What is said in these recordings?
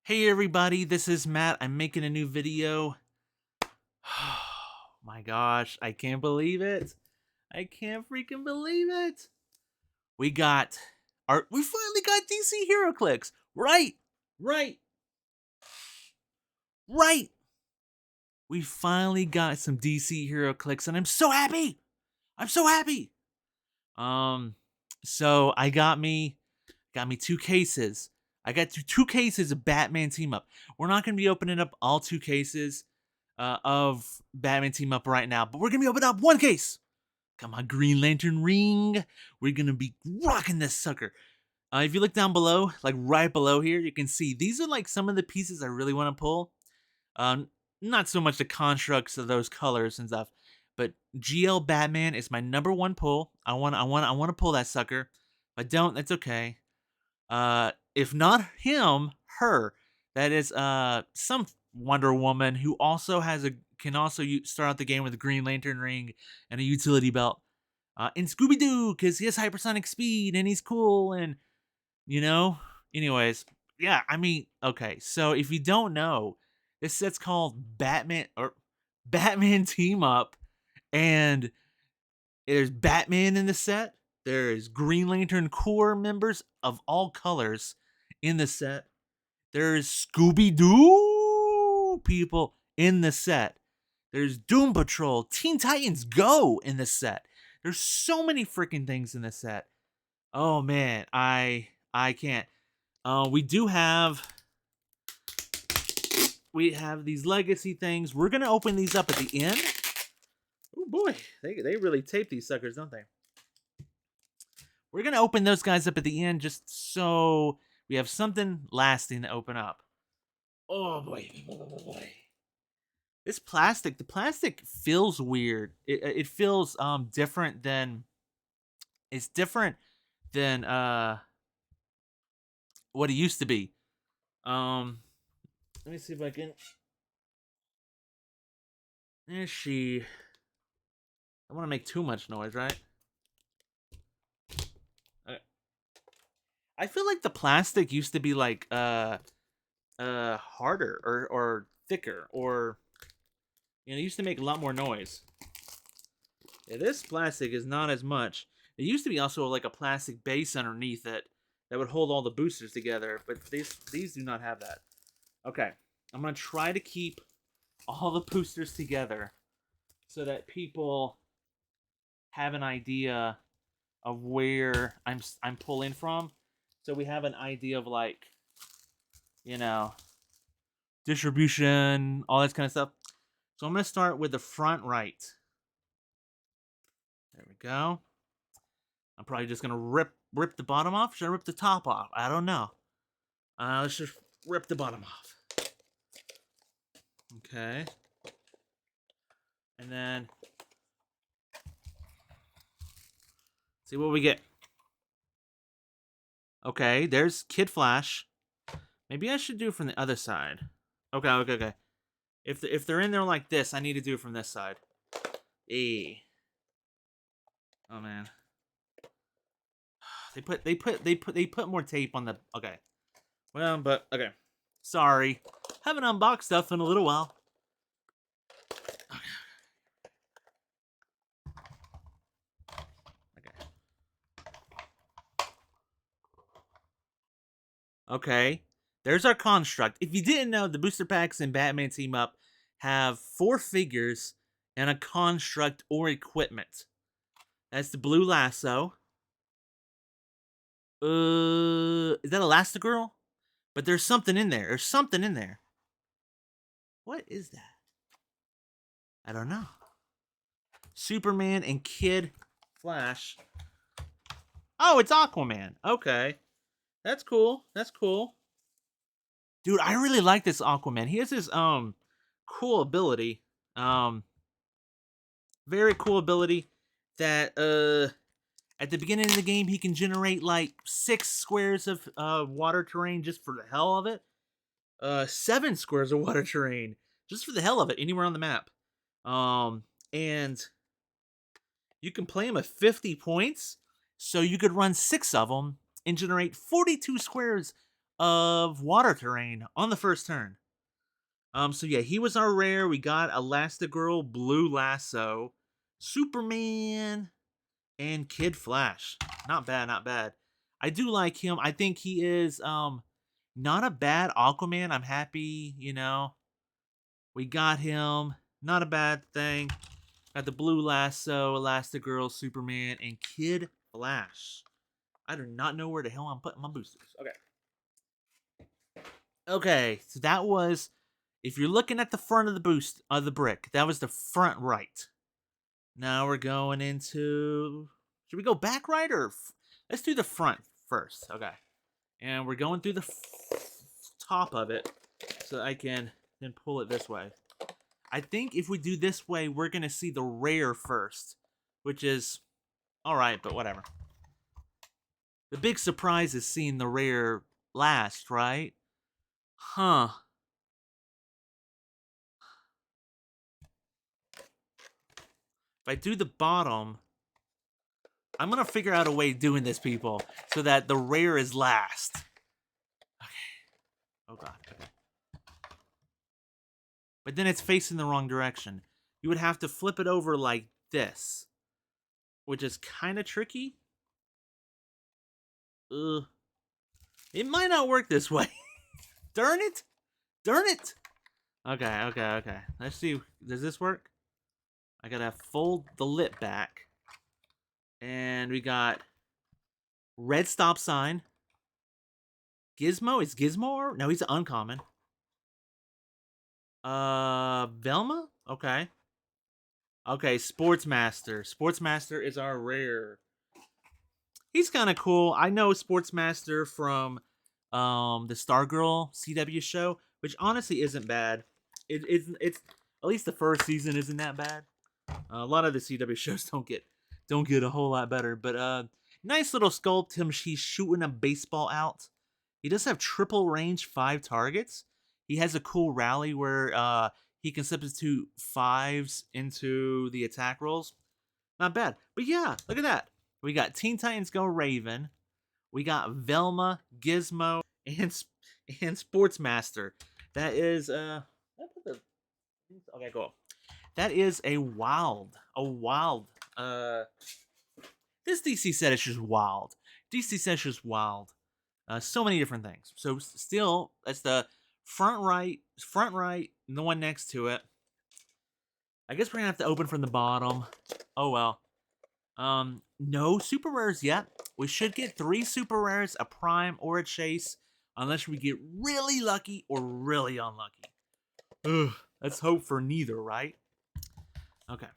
Hey everybody, this is Matt. I'm making a new video. Oh my gosh, I can't believe it. I can't freaking believe it. We finally got DC Heroclix. Right. Right. Right. We finally got some DC Heroclix and I'm so happy. I'm so happy. Um so I got me two cases. I got two cases of Batman Team Up. We're not going to be opening up all two cases of Batman Team Up right now, but we're going to be opening up one case. Got my Green Lantern ring. We're going to be rocking this sucker. If you look down below, like right below here, you can see these are like some of the pieces I really want to pull. Um, Not so much the constructs of those colors and stuff, but GL Batman is my #1 pull. I want to pull that sucker. If I don't, that's okay. If not him, her. That is some Wonder Woman who also can also start out the game with a Green Lantern ring and a utility belt. And Scooby Doo, because he has hypersonic speed and he's cool and you know. Anyways, yeah. I mean, okay. So if you don't know, this set's called Batman Team Up, and there's Batman in the set. There's Green Lantern Corps members of all colors in the set. There's Scooby Doo people in the set. There's Doom Patrol, Teen Titans Go in the set. There's so many freaking things in the set. Oh man, I can't. We do have these legacy things. We're gonna open these up at the end. Oh boy, they really tape these suckers, don't they? We're going to open those guys up at the end just so we have something lasting to open up. Oh boy. The plastic feels weird. It feels different than it's different than what it used to be. Let me see if I can. There she. I don't want to make too much noise, right? I feel like the plastic used to be like harder or thicker, or it used to make a lot more noise. Yeah, this plastic is not as much. It used to be also like a plastic base underneath it that would hold all the boosters together, but these do not have that. Okay, I'm gonna try to keep all the boosters together so that people have an idea of where I'm pulling from. So we have an idea of like, you know, distribution, all that kind of stuff. So I'm gonna start with the front right. There we go. I'm probably just gonna rip the bottom off. Should I rip the top off? I don't know. Let's just rip the bottom off. Okay. And then see what we get. Okay, there's Kid Flash. Maybe I should do it from the other side. Okay. If they're in there like this, I need to do it from this side. Oh man. They put more tape on the. Okay. Well, but okay. Sorry. Haven't unboxed stuff in a little while. Okay. There's our construct. If you didn't know, the booster packs in Batman Team Up have 4 figures and a construct or equipment. That's the blue lasso. Is that Elastigirl? But there's something in there. There's something in there. What is that? I don't know. Superman and Kid Flash. Oh, it's Aquaman. Okay. That's cool. That's cool. Dude, I really like this Aquaman. He has this cool ability. Very cool ability that at the beginning of the game he can generate like 6 squares of water terrain just for the hell of it. 7 squares of water terrain just for the hell of it anywhere on the map. And you can play him at 50 points, so you could run 6 of them and generate 42 squares of water terrain on the first turn. So yeah, he was our rare. We got Elastigirl, Blue Lasso, Superman, and Kid Flash. Not bad, not bad. I do like him. I think he is not a bad Aquaman. I'm happy, you know. We got him. Not a bad thing. Got the Blue Lasso, Elastigirl, Superman, and Kid Flash. I do not know where the hell I'm putting my boosters. Okay. Okay, so that was, if you're looking at the front of the boost of the brick, that was the front right. Now we're going into, should we go back right or let's do the front first. Okay. And we're going through the top of it so I can then pull it this way. I think if we do this way, we're going to see the rare first, which is all right, but whatever. The big surprise is seeing the rare last, right? Huh. If I do the bottom, I'm going to figure out a way of doing this, people, so that the rare is last. Okay. Oh, God. Okay. But then it's facing the wrong direction. You would have to flip it over like this, which is kind of tricky. Ugh. It might not work this way. Darn it. Darn it. Okay. Let's see. Does this work? I gotta fold the lip back. And we got red stop sign. Gizmo? Is Gizmo? No, he's an uncommon. Velma? Okay. Okay, Sportsmaster. Sportsmaster is our rare. He's kind of cool. I know Sportsmaster from the Stargirl CW show, which honestly isn't bad. It's at least the first season isn't that bad. A lot of the CW shows don't get a whole lot better, but nice little sculpt. He's shooting a baseball out. He does have triple range 5 targets. He has a cool rally where he can substitute 5s into the attack rolls. Not bad. But yeah, look at that. We got Teen Titans Go Raven. We got Velma, Gizmo, and Sportsmaster. That is okay, cool. That is a wild. This DC set is just wild. DC set is just wild. So many different things. So still, that's the front right, and the one next to it. I guess we're gonna have to open from the bottom. Oh well. No super rares yet. We should get 3 super rares, a prime or a chase, unless we get really lucky or really unlucky. Ugh, let's hope for neither, right? Okay.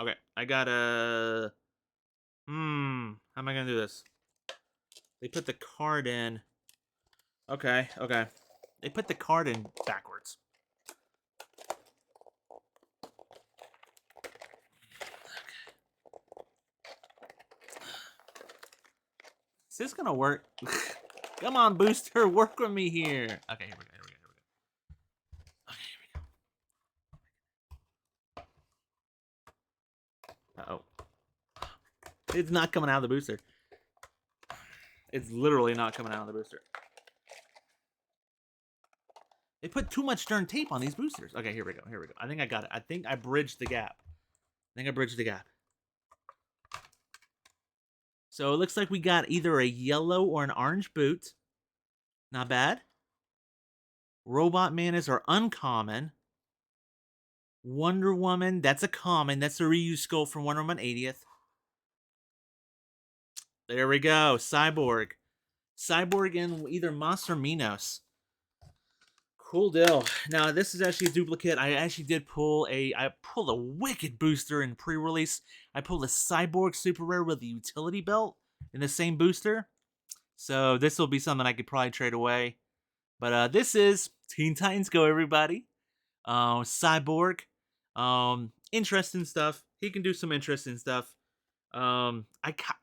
Okay, I gotta. How am I gonna do this? They put the card in. Okay. They put the card in backwards. Is this gonna work? Come on, booster, work with me here. Okay, here we go. Okay, here we go. Uh-oh. It's not coming out of the booster. It's literally not coming out of the booster. They put too much darn tape on these boosters. Okay, here we go. I think I got it. I think I bridged the gap. So it looks like we got either a yellow or an orange boot. Not bad. Robot Man is our uncommon. Wonder Woman, that's a common. That's a reuse skull from Wonder Woman 80th. There we go. Cyborg in either Moss or Minos. Cool deal. Now, this is actually a duplicate. I actually did pull I pulled a wicked booster in pre-release. I pulled a Cyborg Super Rare with a utility belt in the same booster. So this will be something I could probably trade away. But this is Teen Titans Go, everybody. Cyborg. Interesting stuff. He can do some interesting stuff. I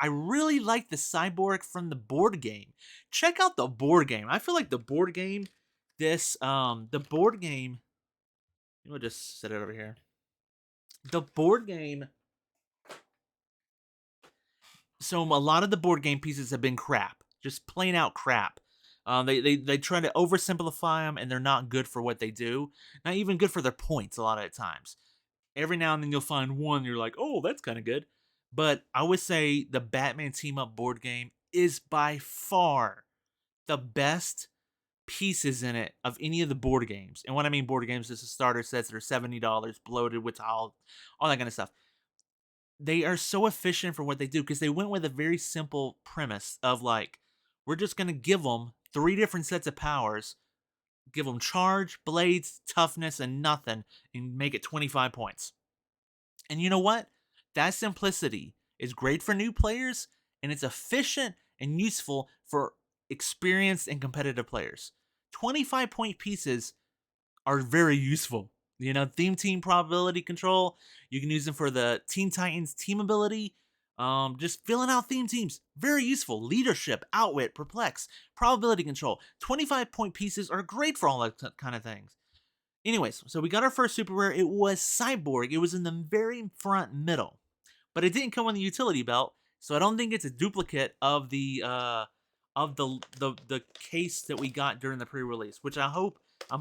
really like the Cyborg from the board game. Check out the board game. I feel like the board game, the board game, we'll just set it over here. The board game, so a lot of the board game pieces have been crap. Just plain out crap. They try to oversimplify them, and they're not good for what they do. Not even good for their points a lot of the times. Every now and then you'll find one you're like, oh, that's kind of good. But I would say the Batman Team Up board game is by far the best pieces in it of any of the board games. And when I mean board games, this is starter sets that are $70, bloated with all that kind of stuff. They are so efficient for what they do because they went with a very simple premise of like, we're just going to give them 3 different sets of powers, give them charge, blades, toughness, and nothing, and make it 25 points. And you know what? That simplicity is great for new players, and it's efficient and useful for experienced and competitive players. 25-point pieces are very useful. You know, theme team probability control. You can use them for the Teen Titans team ability. Just filling out theme teams. Very useful. Leadership, outwit, perplex, probability control. 25-point pieces are great for all that kind of things. Anyways, so we got our first super rare. It was Cyborg. It was in the very front middle, but it didn't come with the utility belt, so I don't think it's a duplicate of the case that we got during the pre-release. Which I'm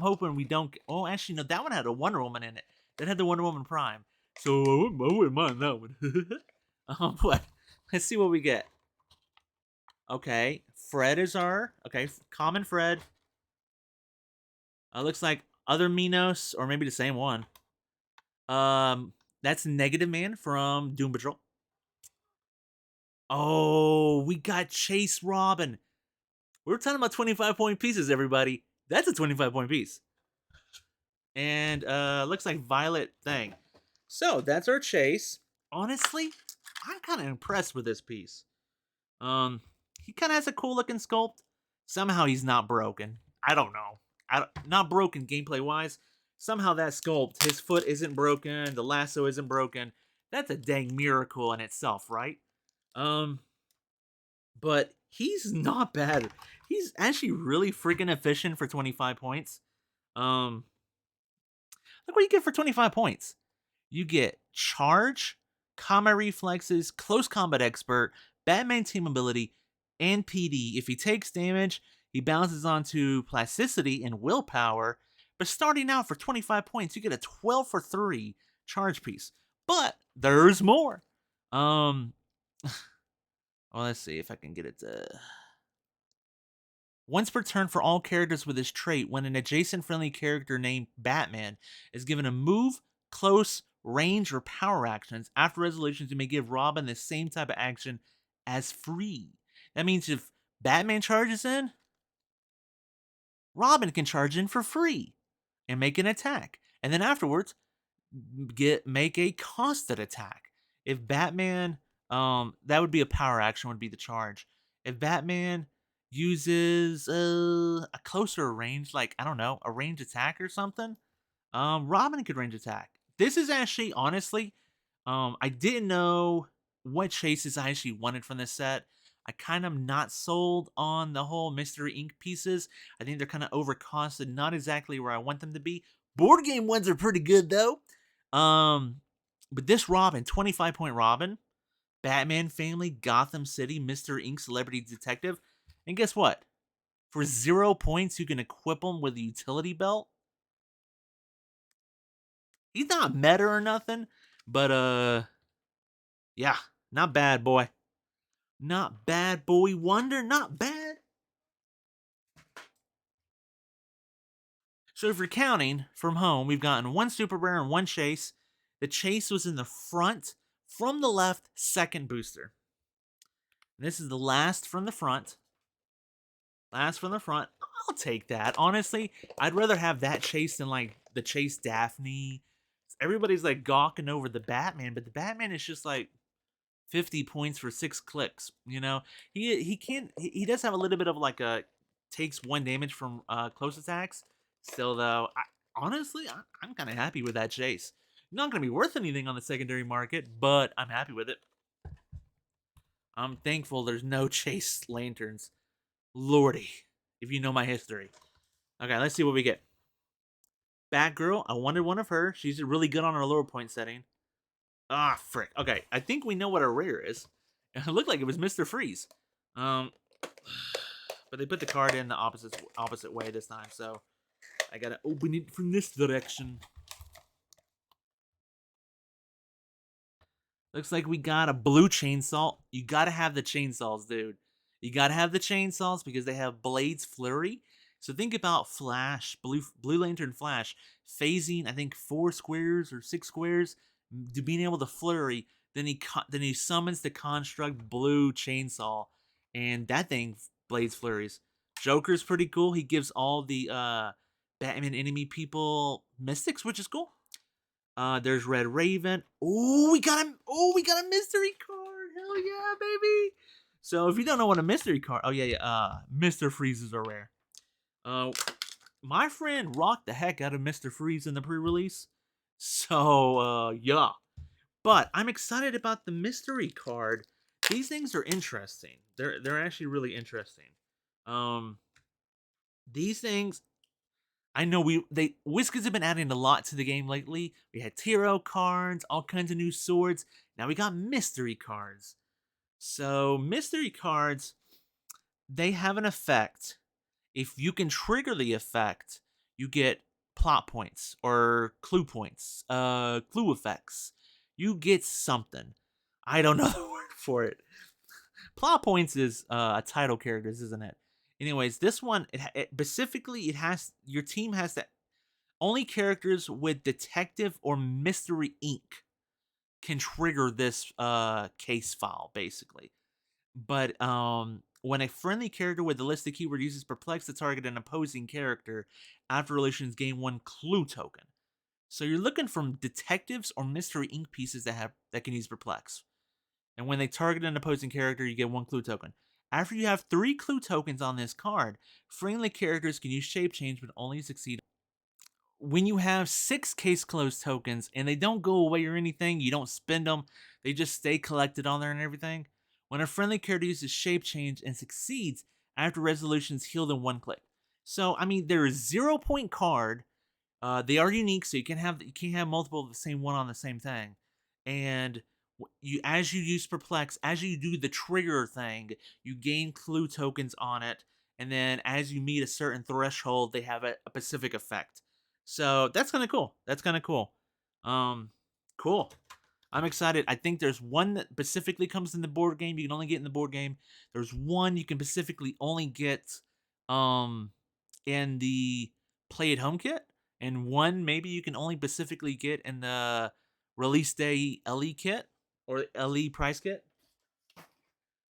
hoping we don't. Oh, actually, no, that one had a Wonder Woman in it. That had the Wonder Woman Prime, so I wouldn't mind that one. But let's see what we get. Okay, Fred is our common Fred. Looks like other Minos, or maybe the same one. That's Negative Man from Doom Patrol. Oh, we got Chase Robin. We're talking about 25-point pieces, everybody. That's a 25-point piece. And looks like Violet Thing. So that's our Chase. Honestly, I'm kind of impressed with this piece. He kind of has a cool looking sculpt. Somehow he's not broken. I don't know. Not broken gameplay wise. Somehow that sculpt, his foot isn't broken, the lasso isn't broken. That's a dang miracle in itself, right? But he's not bad. He's actually really freaking efficient for 25 points. Look what you get for 25 points. You get charge, combat reflexes, close combat expert, Batman team ability, and PD. If he takes damage, he bounces onto plasticity and willpower. But starting out for 25 points, you get a 12 for 3 charge piece. But there's more. Well, let's see if I can get it to. Once per turn for all characters with this trait, when an adjacent friendly character named Batman is given a move, close, range, or power actions, after resolutions, you may give Robin the same type of action as free. That means if Batman charges in, Robin can charge in for free and make an attack. And then afterwards, make a costed attack. If Batman, that would be a power action, would be the charge. If Batman uses a closer range, like I don't know, a range attack or something, Robin could range attack. This is actually honestly, I didn't know what chases I actually wanted from this set. I kind of not sold on the whole Mystery Inc. pieces. I think they're kind of overcosted, not exactly where I want them to be. Board game ones are pretty good though. But this Robin, 25-point Robin, Batman family, Gotham City, Mr. Inc. Celebrity Detective. And guess what? For 0 points, you can equip him with a utility belt. He's not meta or nothing, but yeah, not bad, boy. Not bad, boy wonder, not bad. So if you're counting from home, we've gotten 1 super rare and 1 chase. The chase was in the front, from the left, second booster. And this is the last from the front. Last from the front. I'll take that. Honestly, I'd rather have that chase than like the Chase Daphne. Everybody's like gawking over the Batman, but the Batman is just like 50 points for 6 clicks. You know, he does have a little bit of like a takes 1 damage from close attacks. Still though, honestly, I'm kind of happy with that chase. Not going to be worth anything on the secondary market, but I'm happy with it. I'm thankful there's no Chase Lanterns. Lordy, if you know my history. Okay, let's see what we get. Batgirl, I wanted one of her. She's really good on her lower point setting. Ah, frick. Okay, I think we know what our rare is. It looked like it was Mr. Freeze. But they put the card in the opposite way this time, so I gotta open it from this direction. Looks like we got a blue chainsaw. You gotta have the chainsaws, dude. You gotta have the chainsaws because they have Blades Flurry. So think about Flash, Blue Lantern Flash, phasing, I think 4 squares or 6 squares, to being able to flurry. Then he summons the construct Blue Chainsaw, and that thing Blades Flurries. Joker's pretty cool. He gives all the Batman enemy people mystics, which is cool. There's Red Raven. Oh, we got him. Oh, we got a mystery card. Hell yeah, baby. So if you don't know what a mystery card, oh yeah. Mr. Freezes are rare. My friend rocked the heck out of Mr. Freeze in the pre-release. So yeah. But I'm excited about the mystery card. These things are interesting. They're actually really interesting. These things, I know Whiskers have been adding a lot to the game lately. We had tarot cards, all kinds of new swords. Now we got mystery cards. So mystery cards, they have an effect. If you can trigger the effect, you get plot points or clue points, clue effects. You get something. I don't know the word for it. Plot points is a title characters, isn't it? Anyways, this one it specifically it has your team has to only characters with detective or mystery ink can trigger this case file basically. But when a friendly character with the listed keyword uses perplex to target an opposing character, after relations gain 1 clue token. So you're looking for detectives or mystery ink pieces that can use perplex. And when they target an opposing character, you get 1 clue token. After you have 3 clue tokens on this card, friendly characters can use shape change but only succeed. When you have 6 case closed tokens and they don't go away or anything, you don't spend them, they just stay collected on there and everything. When a friendly character uses shape change and succeeds, after resolution is healed in 1 click. So I mean, they're a 0-point card. They are unique, so you can't have multiple of the same one on the same thing. And as you use perplex, as you do the trigger thing, you gain clue tokens on it, and then as you meet a certain threshold, they have a specific effect. So that's kind of cool. That's kind of cool. Cool. I'm excited. I think there's one that specifically comes in the board game. You can only get in the board game. There's one you can specifically only get in the play at home kit, and one maybe you can only specifically get in the release day LE kit or LE price kit.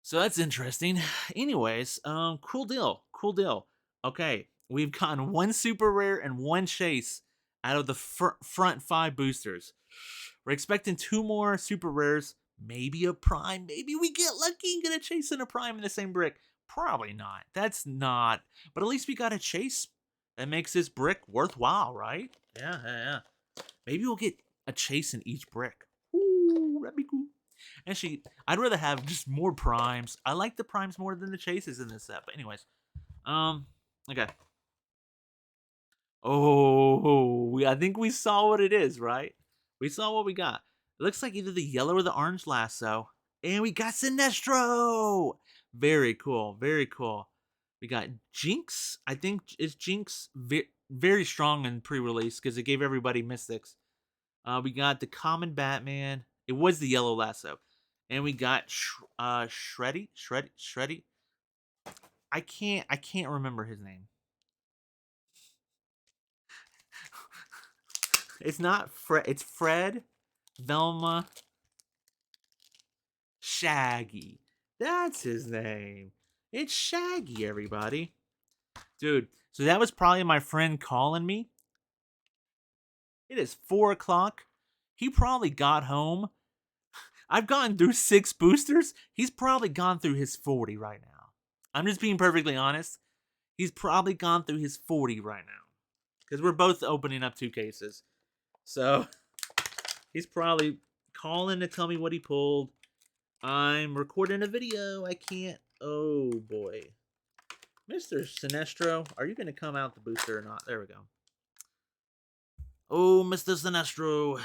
So that's interesting. Anyways, cool deal. Cool deal. Okay, we've gotten 1 super rare and 1 chase out of the front 5 boosters. We're expecting 2 more super rares, maybe a prime. Maybe we get lucky and get a chase and a prime in the same brick. Probably not. That's not. But at least we got a chase. That makes this brick worthwhile, right? Yeah. Maybe we'll get a chase in each brick. Ooh, that'd be cool. Actually, I'd rather have just more primes. I like the primes more than the chases in this set. But anyways, okay. Oh, I think we saw what it is, right? We saw what we got. It looks like either the yellow or the orange lasso. And we got Sinestro! Very cool, very cool. We got Jinx. I think it's Jinx very strong in pre-release because it gave everybody mystics. We got the common Batman. It was the yellow lasso. And we got Shreddy. I can't remember his name. It's not Fred. It's Fred, Velma, Shaggy. That's his name. It's Shaggy, everybody. Dude, so that was probably my friend calling me. It is 4 o'clock. He probably got home. I've gone through 6 boosters. He's probably gone through his 40 right now. I'm just being perfectly honest. He's probably gone through his 40 right now. Because we're both opening up 2 cases. So, he's probably calling to tell me what he pulled. I'm recording a video. I can't. Oh, boy. Mr. Sinestro, are you going to come out the booster or not? There we go. Oh, Mr. Sinestro.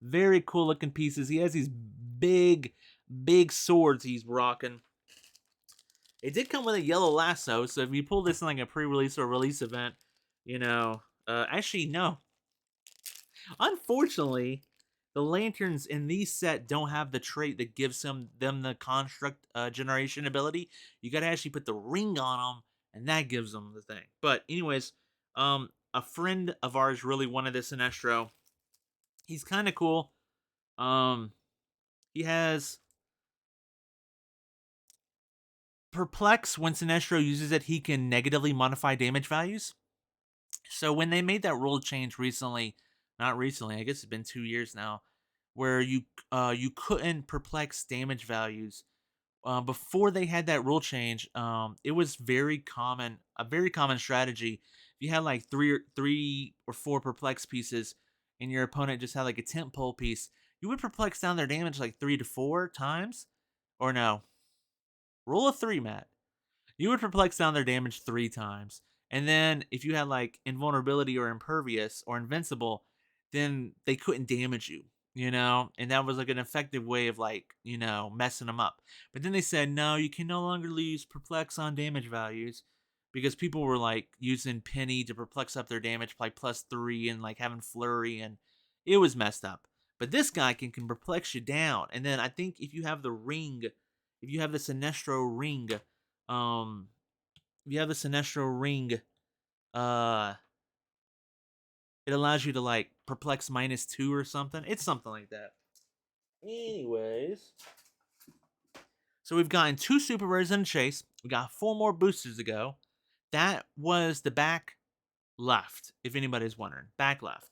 Very cool looking pieces. He has these big swords he's rocking. It did come with a yellow lasso, so if you pull this in like a pre-release or release event, you know, actually no. Unfortunately, the lanterns in these set don't have the trait that gives them the construct generation ability. You got to actually put the ring on them, and that gives them the thing. But anyways, a friend of ours really wanted this Sinestro. He's kind of cool. Um, he has Perplex. When Sinestro uses it, he can negatively modify damage values. So when they made that rule change recently, not recently, I guess it's been 2 years now, where you couldn't perplex damage values. Before they had that rule change, it was a very common strategy. If you had like three or four perplex pieces, and your opponent just had like a tent pole piece, you would perplex down their damage like 3 to 4 times, or no, roll a three, Matt. You would perplex down their damage 3 times. And then if you had like invulnerability or impervious or invincible, then they couldn't damage you, you know? And that was like an effective way of like, messing them up. But then they said, no, you can no longer use perplex on damage values because people were like using Penny to perplex up their damage by +3 and like having flurry, and it was messed up. But this guy can perplex you down. And then I think if you have the ring, if you have the Sinestro ring, um, if you have the Sinestro ring, uh, it allows you to like perplex -2 or something. It's something like that. Anyways, so we've gotten 2 super rares in a chase. We got 4 more boosters to go. That was the back left, if anybody's wondering. Back left.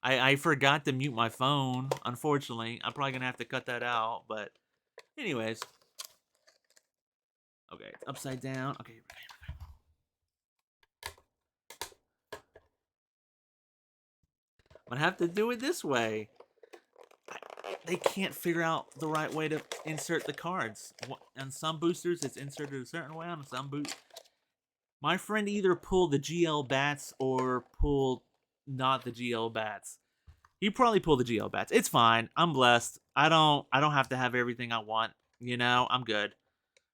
I forgot to mute my phone, unfortunately. I'm probably gonna have to cut that out, but anyways. Okay, upside down. Okay, I'm gonna have to do it this way. They can't figure out the right way to insert the cards. On some boosters, it's inserted a certain way. On some boost, my friend either pulled the GL bats or pulled not the GL bats. He probably pulled the GL bats. It's fine. I'm blessed. I don't have to have everything I want. I'm good.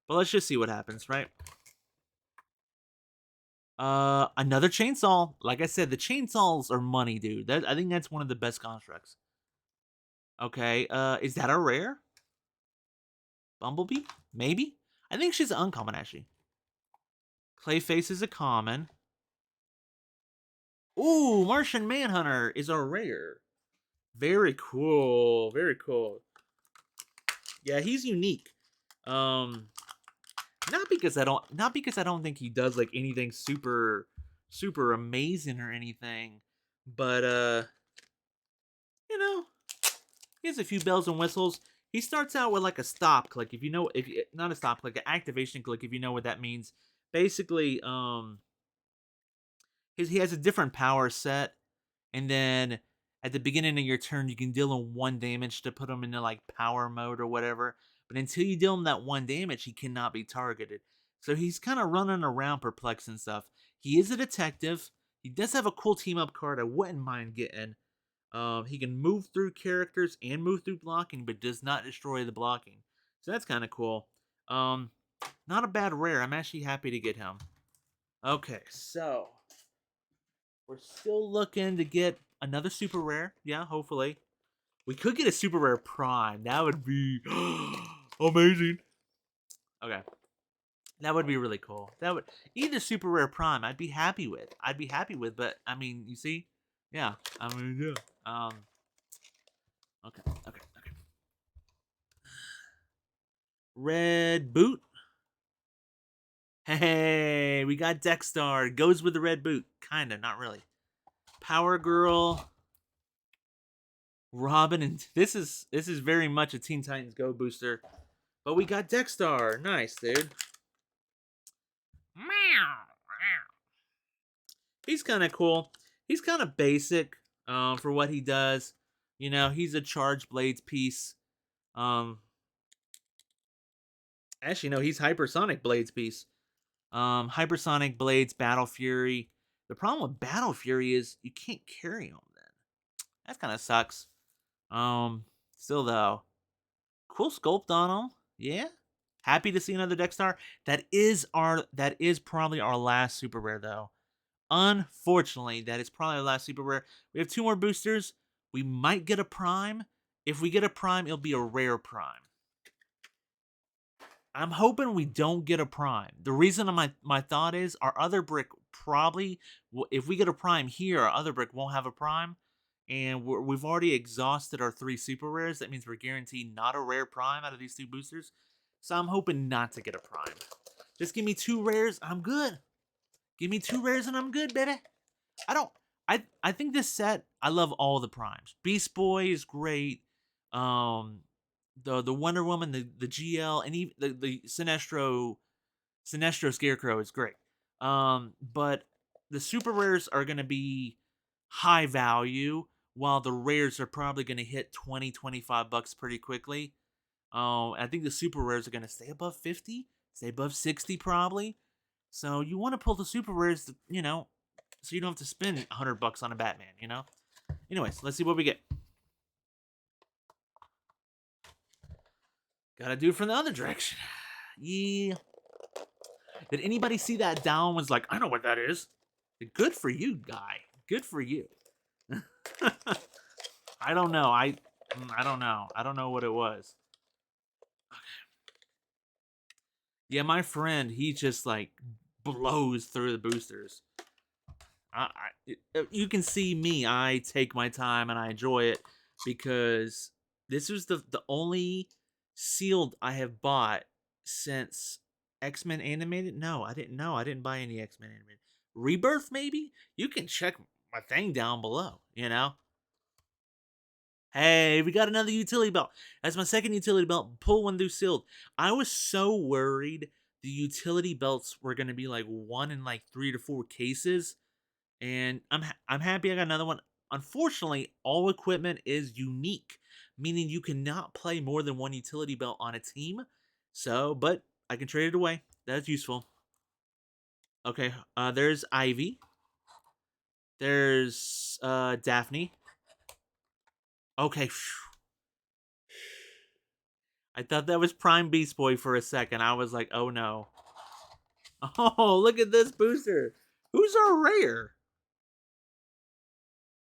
But let's just see what happens, right? Another chainsaw. Like I said, the chainsaws are money, dude. I think that's one of the best constructs. Okay, is that a rare? Bumblebee? Maybe? I think she's uncommon, actually. Clayface is a common. Ooh, Martian Manhunter is a rare. Very cool. Very cool. Yeah, he's unique. Um, not because I don't think he does like anything super amazing or anything, but you know, he has a few bells and whistles. He starts out with like a stop click, if not a stop click, an activation click, if you know what that means. Basically, he has a different power set, and then at the beginning of your turn, you can deal him 1 damage to put him into like power mode or whatever. But until you deal him that 1 damage, he cannot be targeted. So he's kind of running around perplexed and stuff. He is a detective. He does have a cool team up card I wouldn't mind getting. He can move through characters and move through blocking, but does not destroy the blocking. So that's kind of cool. Not a bad rare. I'm actually happy to get him. Okay, so we're still looking to get another super rare. Yeah, hopefully. We could get a super rare prime. That would be amazing. Okay. That would be really cool. That would either super rare prime I'd be happy with. But I mean, you see? Yeah. I mean, yeah. Okay. Red boot. Hey, we got Dexstar. Goes with the red boot. Kinda, not really. Power Girl. Robin, and this is very much a Teen Titans Go booster. But we got Dexstar. Nice, dude. He's kind of cool. He's kind of basic for what he does. He's a charge blades piece. Um, Actually, no, he's hypersonic blades piece. Hypersonic blades, Battle Fury. The problem with Battle Fury is you can't carry him then. That kind of sucks. Still though, Cool sculpt on them. Yeah. Happy to see another Deck Star. That is probably our last super rare though. Unfortunately, that is probably our last super rare. We have 2 more boosters. We might get a prime. If we get a prime, it'll be a rare prime. I'm hoping we don't get a prime. The reason my thought is our other brick probably, if we get a prime here, our other brick won't have a prime. And we've already exhausted our 3 super rares. That means we're guaranteed not a rare prime out of these 2 boosters. So I'm hoping not to get a prime. Just give me 2 rares. I'm good. Give me 2 rares and I'm good, baby. I think this set, I love all the primes. Beast Boy is great. The Wonder Woman, the GL, and even the Sinestro Scarecrow is great. But the super rares are gonna be high value, while the rares are probably gonna hit 20-25 bucks pretty quickly. I think the super rares are gonna stay above 50, stay above 60 probably. So you want to pull the super rares, so you don't have to spend 100 bucks on a Batman, Anyways, let's see what we get. Gotta do it from the other direction. Yeah. Did anybody see that down was like, I know what that is. Good for you, guy. Good for you. I don't know. I don't know. I don't know what it was. Yeah, my friend, he just like blows through the boosters. You can see me. I take my time and I enjoy it because this was the only sealed I have bought since X-Men Animated. No, I didn't know. I didn't buy any X-Men Animated. Rebirth, maybe? You can check my thing down below, Hey, we got another utility belt. That's my second utility belt. Pull one through sealed. I was so worried the utility belts were going to be like 1 in like 3 to 4 cases. And I'm happy I got another one. Unfortunately, all equipment is unique, meaning you cannot play more than 1 utility belt on a team. So, but I can trade it away. That's useful. Okay, there's Ivy. There's Daphne. Okay. I thought that was Prime Beast Boy for a second. I was like, oh no. Oh, look at this booster. Who's our rare?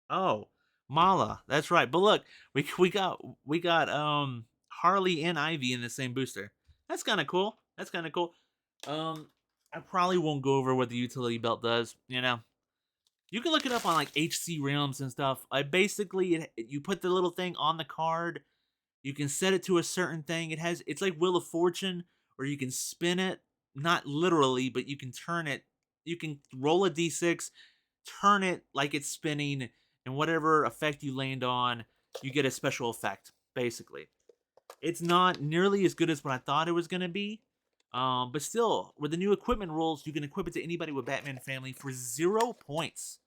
Oh, Mala. That's right. But look, we got Harley and Ivy in the same booster. That's kind of cool. That's kind of cool. I probably won't go over what the utility belt does. You can look it up on like HC Realms and stuff. Basically, you put the little thing on the card. You can set it to a certain thing. It's like Wheel of Fortune, or you can spin it. Not literally, but you can turn it. You can roll a d6, turn it like it's spinning, and whatever effect you land on, you get a special effect, basically. It's not nearly as good as what I thought it was going to be. But still, with the new equipment rules, you can equip it to anybody with Batman family for 0 points.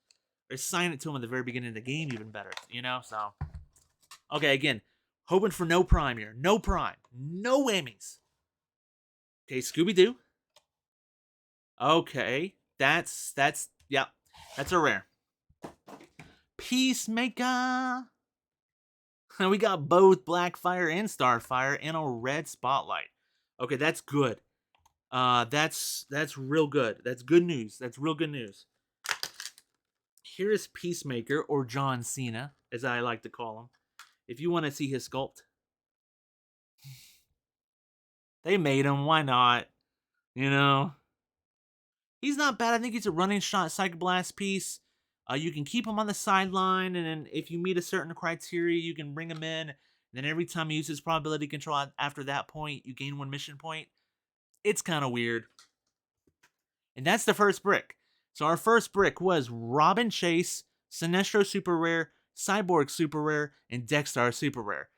Or assign it to them at the very beginning of the game, even better, So, okay, again, hoping for no prime here. No prime. No whammies. Okay, Scooby-Doo. Okay, that's yeah, that's a rare. Peacemaker. We got both Blackfire and Starfire in a red spotlight. Okay, that's good. That's real good. That's good news. That's real good news. Here is Peacemaker, or John Cena, as I like to call him. If you want to see his sculpt, they made him. Why not? He's not bad. I think he's a running shot Psychic Blast piece. You can keep him on the sideline, and then if you meet a certain criteria, you can bring him in. And then every time he uses probability control after that point, you gain 1 mission point. It's kind of weird. And that's the first brick. So our first brick was Robin Chase, Sinestro Super Rare, Cyborg Super Rare, and Dexter Super Rare.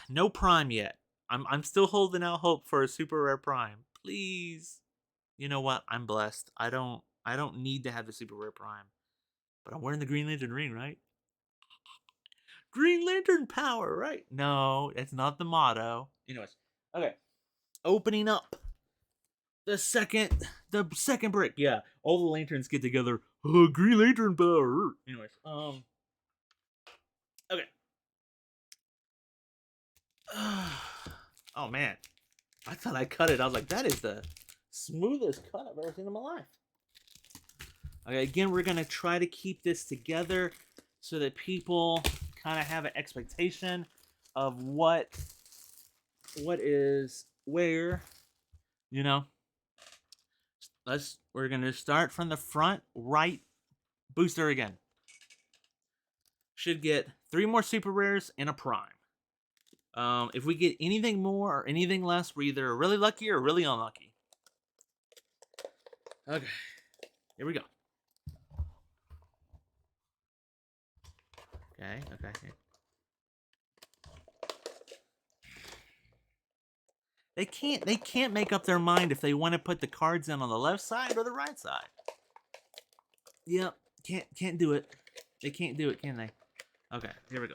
No Prime yet. I'm still holding out hope for a Super Rare Prime. Please. You know what? I'm blessed. I don't need to have the Super Rare Prime. But I'm wearing the Green Lantern ring, right? Green Lantern power, right? No, that's not the motto. Anyways. Okay. Opening up the second brick. Yeah. All the lanterns get together. Oh, Green Lantern power. Anyways. Okay. Oh man, I thought I cut it. I was like, that is the smoothest cut I've ever seen in my life. Okay, again, we're gonna try to keep this together so that people kind of have an expectation of what is where. You know, we're gonna start from the front right booster again. Should get 3 more super rares and a prime. If we get anything more or anything less, we're either really lucky or really unlucky. Okay, here we go. Okay. They can't make up their mind if they want to put the cards in on the left side or the right side. Yep, can't do it. They can't do it, can they? Okay, here we go.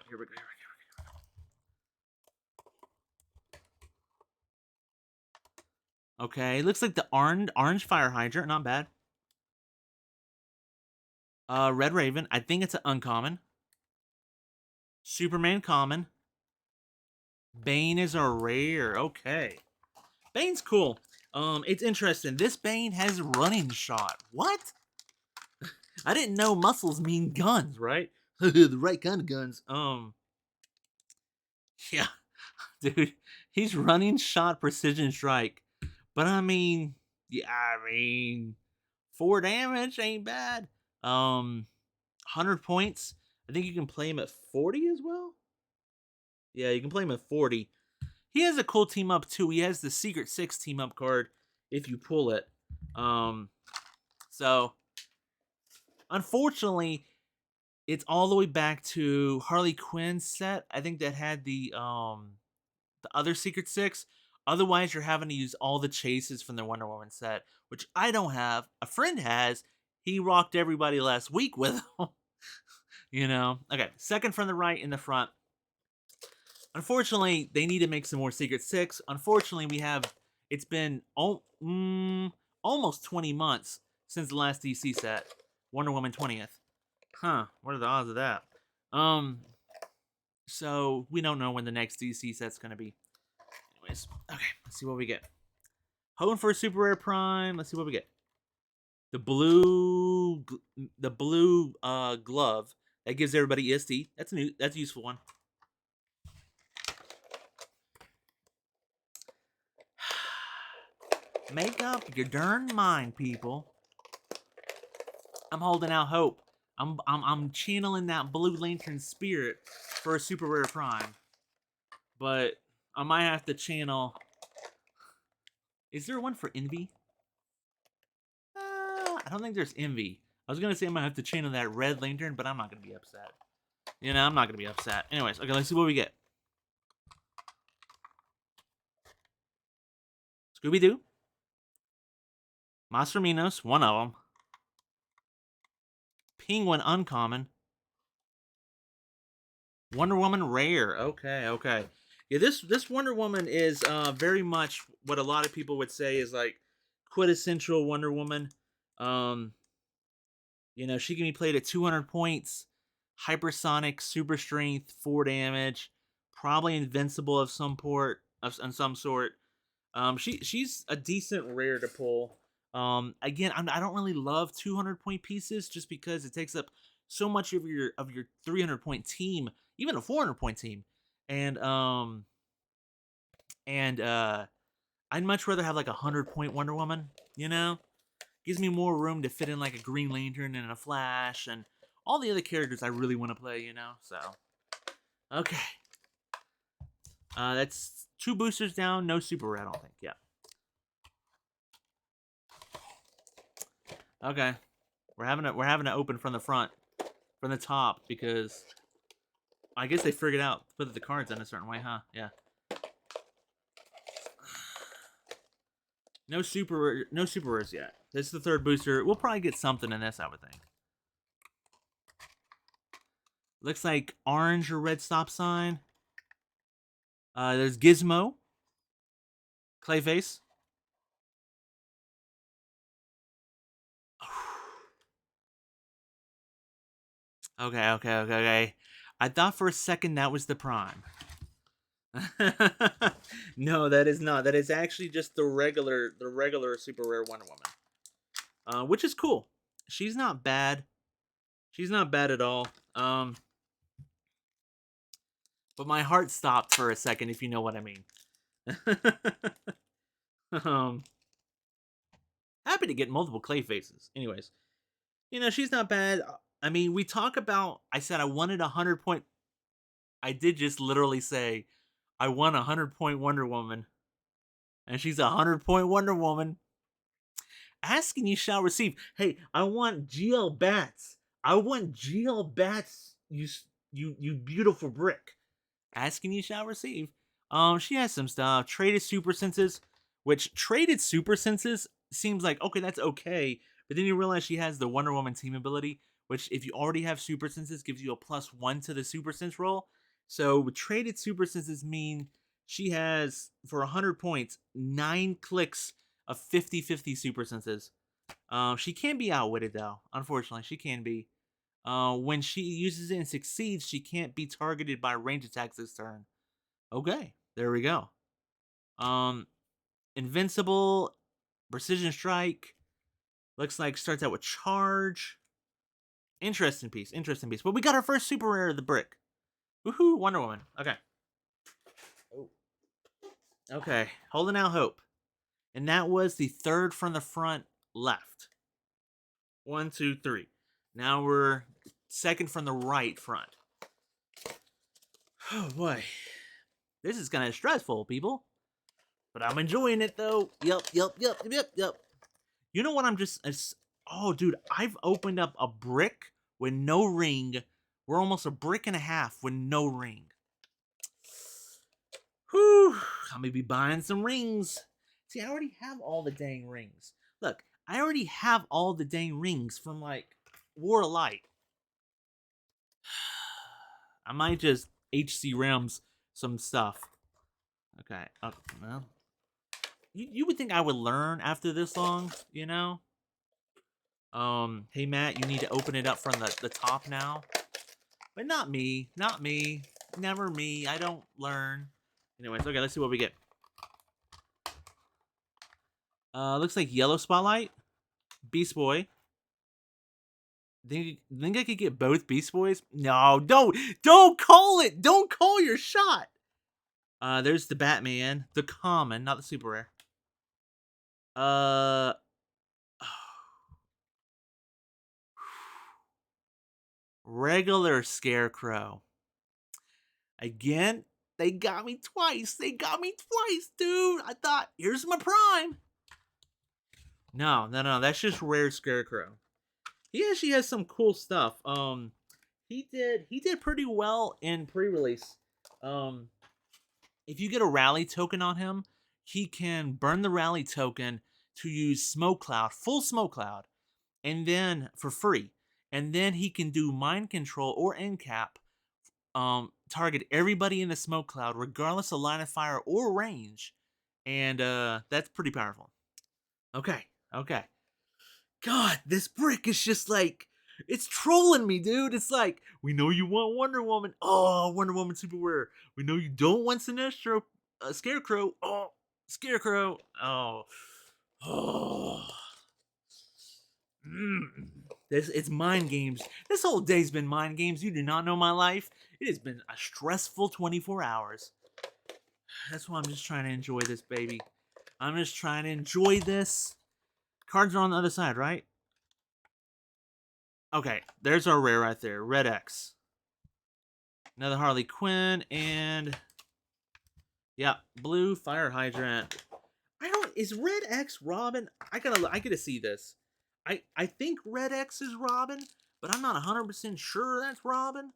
Okay, looks like the orange fire hydrant, not bad. Red Raven, I think it's an uncommon. Superman common. Bane is a rare. Okay. Bane's cool. It's interesting. This Bane has running shot. What? I didn't know muscles mean guns, right? The right kind of guns. Yeah, dude, he's running shot precision strike. But I mean, 4 damage ain't bad. 100 points. I think you can play him at 40 as well. Yeah, you can play him at 40. He has a cool team up too. He has the Secret 6 team up card if you pull it. So unfortunately, it's all the way back to Harley Quinn's set. I think that had the other Secret 6. Otherwise, you're having to use all the chases from the Wonder Woman set, which I don't have. A friend has. He rocked everybody last week with them. You know? Okay, second from the right in the front. Unfortunately, they need to make some more Secret 6. Unfortunately, it's been almost 20 months since the last DC set. Wonder Woman 20th. Huh, what are the odds of that? So we don't know when the next DC set's gonna be. Anyways, okay, let's see what we get. Hoping for a super rare prime. Let's see what we get. The blue glove that gives everybody ESD. That's a useful one. Make up your darn mind, people. I'm holding out hope. I'm channeling that Blue Lantern spirit for a super rare prime. But I might have to channel. Is there one for Envy? I don't think there's Envy. I was gonna say I might have to channel that Red Lantern, but I'm not gonna be upset. You know, I'm not gonna be upset. Anyways, okay, let's see what we get. Scooby-Doo. Mascherminos, one of them. Penguin, uncommon. Wonder Woman, rare. Okay. Yeah, this Wonder Woman is very much what a lot of people would say is like quintessential Wonder Woman. You know, she can be played at 200 points, hypersonic, super strength, 4 damage, probably invincible of some some sort. She's a decent rare to pull. Again, I don't really love 200 point pieces just because it takes up so much of your 300 point team, even a 400 point team, and I'd much rather have like a 100 point Wonder Woman. You know, gives me more room to fit in like a Green Lantern and a Flash and all the other characters I really want to play. You know, so okay. That's 2 boosters down, no super rare, I don't think. Yeah. Okay. We're having to open from the front, from the top, because I guess they figured out put the cards in a certain way, huh? Yeah. No super rares yet. This is the 3rd booster. We'll probably get something in this, I would think. Looks like orange or red stop sign. There's Gizmo. Clayface. Okay. I thought for a second that was the prime. No, that is not. That is actually just the regular super rare Wonder Woman, which is cool. She's not bad. She's not bad at all. Um, but my heart stopped for a second, if you know what I mean. um, happy to get multiple clay faces. Anyways, she's not bad. I mean, we talk about. I said I wanted 100 point. I did just literally say I want 100 point Wonder Woman, and she's 100 point Wonder Woman. Ask and you shall receive. Hey, I want GL bats. I want GL bats. You beautiful brick. Ask and you shall receive. She has some stuff. Traded super senses, which traded super senses seems like okay, that's okay. But then you realize she has the Wonder Woman team ability, which if you already have super senses, gives you a +1 to the super sense roll. So traded super senses mean she has for 100 points 9 clicks of 50/50 super senses. She can be outwitted though. Unfortunately, she can be. When she uses it and succeeds, she can't be targeted by range attacks this turn. Okay, there we go. Um, Invincible, Precision Strike. Looks like starts out with Charge. Interesting piece, interesting piece. But we got our first super rare of the brick. Woohoo, Wonder Woman. Okay. Oh. Okay, holding out hope. And that was the third from the front left. 1, 2, 3. Now we're second from the right front. Oh boy. This is kind of stressful, people. But I'm enjoying it though. Yep. You know what I'm just oh dude, I've opened up a brick with no ring. We're almost a brick and a half with no ring. Whew. I'm gonna be buying some rings. See, I already have all the dang rings. Look, I already have all the dang rings from like War of Light. I might just HC Realms some stuff. Okay. Well, you would think I would learn after this long, you know? Hey Matt, you need to open it up from the top now. But not me. Not me. Never me. I don't learn. Anyways, okay, let's see what we get. Looks like Yellow Spotlight. Beast Boy. Think I could get both Beast Boys? No, don't call it! Don't call your shot! There's the Batman. The common, not the super rare. Uh Regular Scarecrow. Again, they got me twice. They got me twice, dude. I thought, here's my prime. No. That's just rare Scarecrow. He actually has some cool stuff. He did pretty well in pre-release. If you get a rally token on him, he can burn the rally token to use Smoke Cloud, full Smoke Cloud, and then for free. And then he can do mind control or end cap, target everybody in the smoke cloud, regardless of line of fire or range. And that's pretty powerful. Okay. God, this brick is just like it's trolling me, dude. It's like, we know you want Wonder Woman. Oh, Wonder Woman super rare. We know you don't want Sinestro, Scarecrow. Oh, Scarecrow. Oh. Oh. It's mind games. This whole day's been mind games. You do not know my life. It has been a stressful 24 hours. That's why I'm just trying to enjoy this, baby. I'm just trying to enjoy this. Cards are on the other side, right? Okay, there's our rare right there. Red X. Another Harley Quinn, and yeah, blue fire hydrant. Is Red X Robin? I gotta see this. I think Red X is Robin, but I'm not 100% sure that's Robin.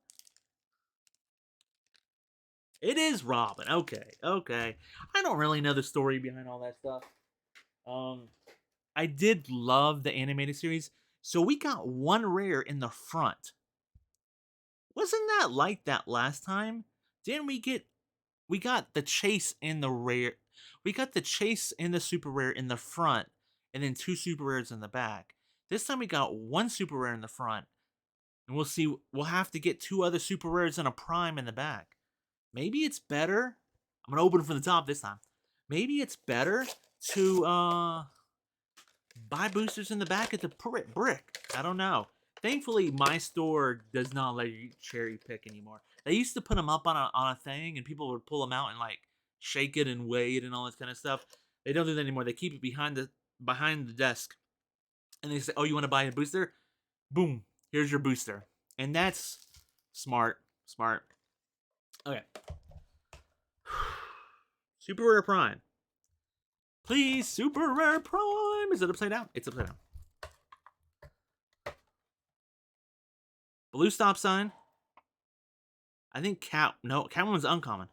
It is Robin. Okay. I don't really know the story behind all that stuff. I did love the animated series, so we got one rare in the front. Wasn't that like that last time? Didn't we get? We got the chase in the rare. We got the chase in the super rare in the front, and then 2 super rares in the back. This time we got 1 super rare in the front, and we'll see. We'll have to get 2 other super rares and a prime in the back. Maybe it's better. I'm gonna open it from the top this time. Maybe it's better to buy boosters in the back at the brick. I don't know. Thankfully, my store does not let you cherry pick anymore. They used to put them up on a thing, and people would pull them out and like shake it and weigh it and all this kind of stuff. They don't do that anymore. They keep it behind the desk, and they say, "Oh, you want to buy a booster? Boom, here's your booster." And that's smart. Smart. Okay. Super Rare Prime. Please, Super Rare Prime. Is it upside down? It's upside down. Blue stop sign. I think Catwoman's uncommon.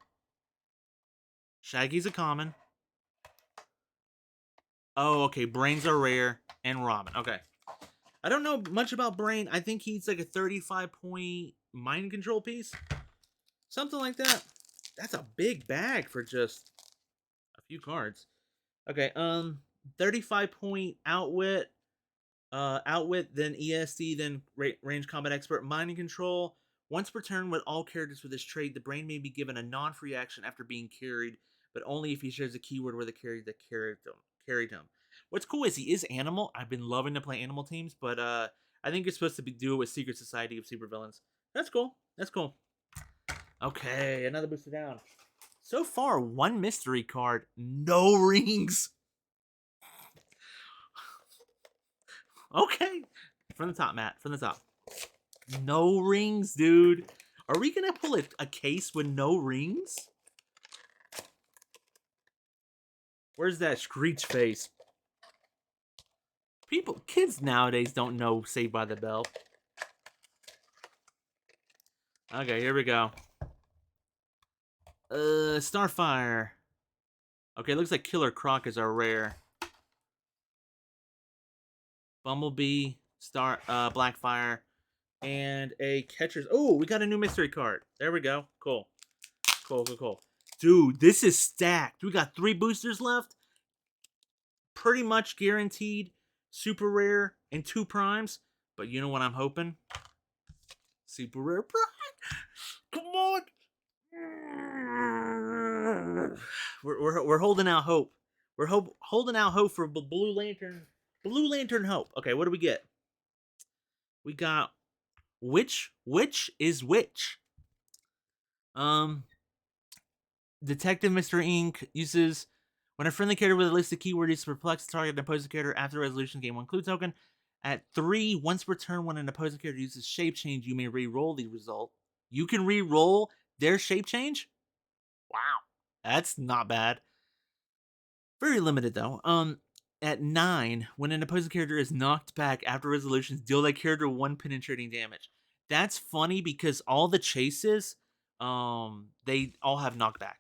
Shaggy's a common. Oh, okay. Brains are rare. And Robin. Okay. I don't know much about Brain. I think he's like a 35-point mind control piece. Something like that. That's a big bag for just a few cards. Okay, 35-point outwit, then ESD, then range combat expert, mind control. Once per turn with all characters with this trait, the brain may be given a non-free action after being carried, but only if he shares a keyword where the carried him. What's cool is he is animal. I've been loving to play animal teams, but I think you're supposed to do it with Secret Society of Supervillains. That's cool. That's cool. Okay, another booster down. So far, one mystery card, no rings. Okay. From the top, Matt. From the top. No rings, dude. Are we going to pull a case with no rings? Where's that Screech face? Kids nowadays don't know Saved by the Bell. Okay, here we go. Starfire. Okay, looks like Killer Croc is our rare. Bumblebee, Blackfire, and a Catcher's. Oh, we got a new mystery card. There we go. Cool. Cool. Dude, this is stacked. We got 3 boosters left. Pretty much guaranteed. Super rare and 2 primes. But you know what I'm hoping? Super rare prime. Come on. We're holding out hope. We're holding out hope for Blue Lantern. Blue Lantern hope. Okay, what do we get? We got which is which? Detective Mr. Ink uses when a friendly character with a listed keyword is to perplex the target and opposing character after resolution, gain 1 clue token. At 3, once per turn, when an opposing character uses shape change, you may re-roll the result. You can re-roll their shape change? Wow. That's not bad. Very limited though. At 9, when an opposing character is knocked back after resolutions, deal that character 1 penetrating damage. That's funny because all the chases, they all have knockback.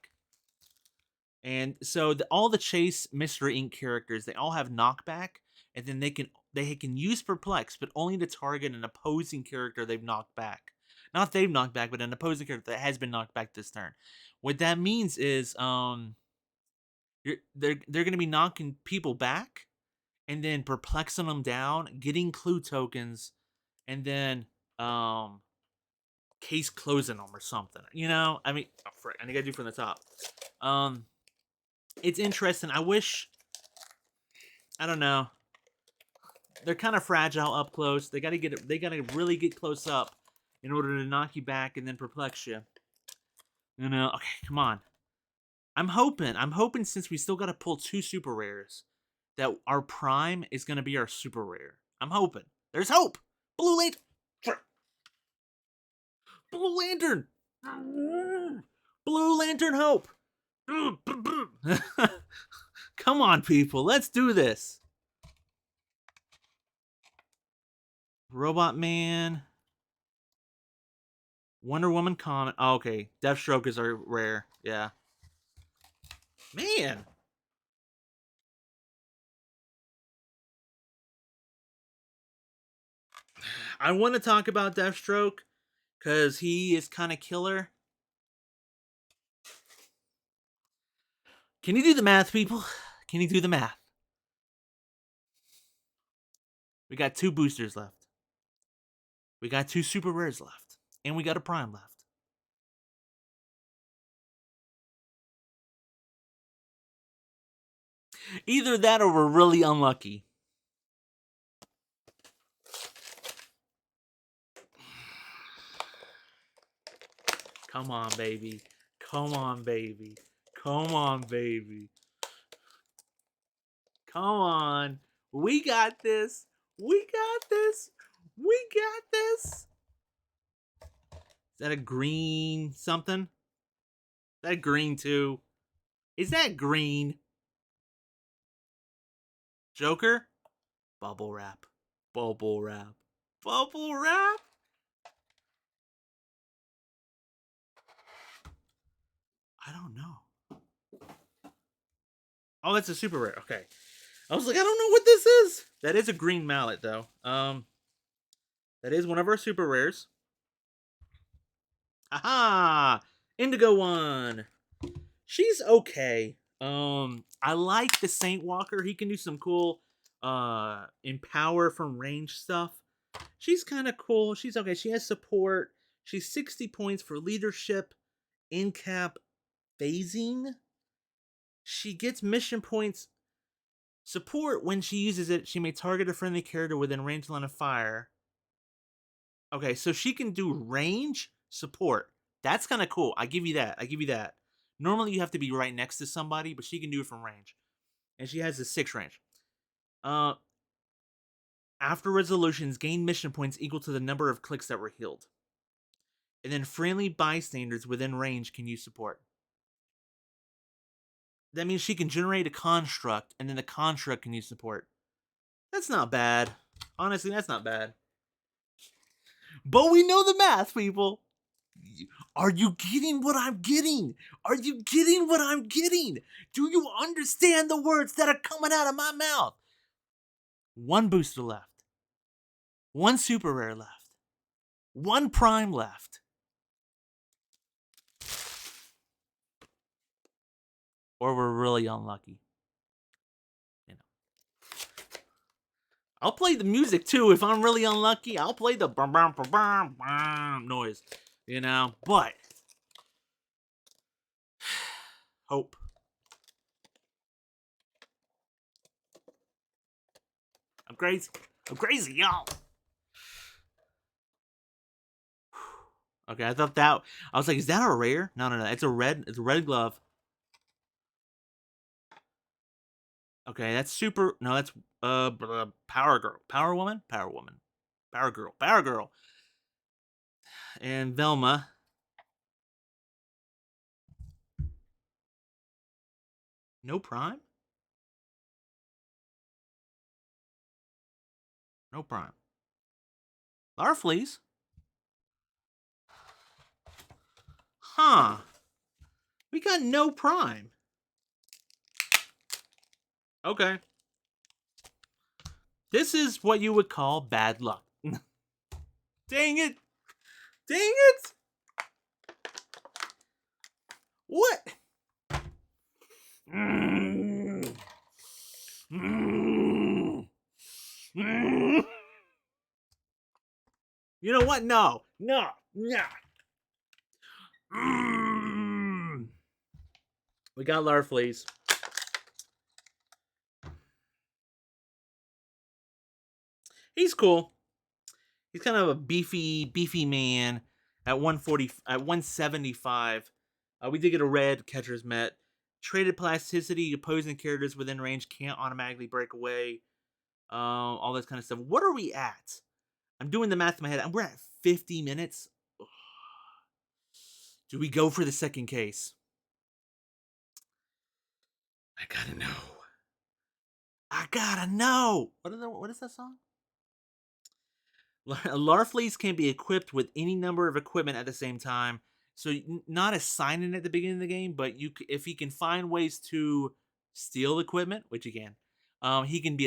And so all the Chase Mystery Inc. characters, they all have knockback, and then they can use perplex, but only to target an opposing character they've knocked back. Not they've knocked back, but an opposing character that has been knocked back this turn. What that means is they're going to be knocking people back, and then perplexing them down, getting clue tokens, and then case closing them or something. You know, I mean, oh, frick, I think I do from the top. It's interesting. I wish, I don't know. They're kind of fragile up close. They gotta really get close up in order to knock you back and then perplex you. You know, okay, come on. I'm hoping since we still gotta pull 2 super rares, that our prime is gonna be our super rare. I'm hoping. There's hope. Blue Lantern. Blue Lantern. Blue Lantern hope. Come on, people. Let's do this. Robot Man. Wonder Woman common. Oh, okay. Deathstroke is our rare. Yeah. Man. I want to talk about Deathstroke because he is kind of killer. Can you do the math, people? Can you do the math? We got 2 boosters left. We got 2 super rares left. And we got a prime left. Either that or we're really unlucky. Come on, baby. Come on, baby. Come on, baby. Come on. We got this. We got this. We got this. Is that a green something? Is that green too? Is that green? Joker? Bubble wrap. Bubble wrap. Bubble wrap? I don't know. Oh, that's a super rare. Okay. I was like, I don't know what this is. That is a green mallet, though. That is one of our super rares. Aha! Indigo one. She's okay. I like the Saint Walker. He can do some cool empower from range stuff. She's kind of cool. She's okay. She has support. She's 60 points for leadership, in cap, phasing. She gets mission points support when she uses it. She may target a friendly character within range line of fire. Okay, so she can do range support. That's kind of cool. I give you that. I give you that. Normally you have to be right next to somebody, but she can do it from range. And she has a 6 range. After resolutions, gain mission points equal to the number of clicks that were healed. And then friendly bystanders within range can use support. That means she can generate a construct, and then the construct can use support. That's not bad. Honestly, that's not bad. But we know the math, people. Are you getting what I'm getting? Are you getting what I'm getting? Do you understand the words that are coming out of my mouth? One booster left. One super rare left. One prime left. Or we're really unlucky. You know. I'll play the music too if I'm really unlucky. I'll play the bum bum bum bum bum noise. You know, but hope. I'm crazy. I'm crazy, y'all. Okay, I thought that I was like, is that a rare? No. It's a red glove. Okay, that's super. No, that's Power Girl, Power Woman, Power Woman, Power Girl, Power Girl, and Velma. No Prime. No Prime. Larfleeze. Huh. We got no Prime. Okay. This is what you would call bad luck. Dang it. Dang it. What? Mm. Mm. Mm. You know what? No. Mm. We got Larfleeze. He's cool. He's kind of a beefy man at 140 at 175. We did get a red catcher's met. Traded plasticity, opposing characters within range can't automatically break away. All this kind of stuff. What are we at? I'm doing the math in my head. We're at 50 minutes. Do we go for the second case? I gotta know. I gotta know. What is that song? Larfleeze can be equipped with any number of equipment at the same time. So not assigning at the beginning of the game, but if he can find ways to steal equipment, which he can, he can be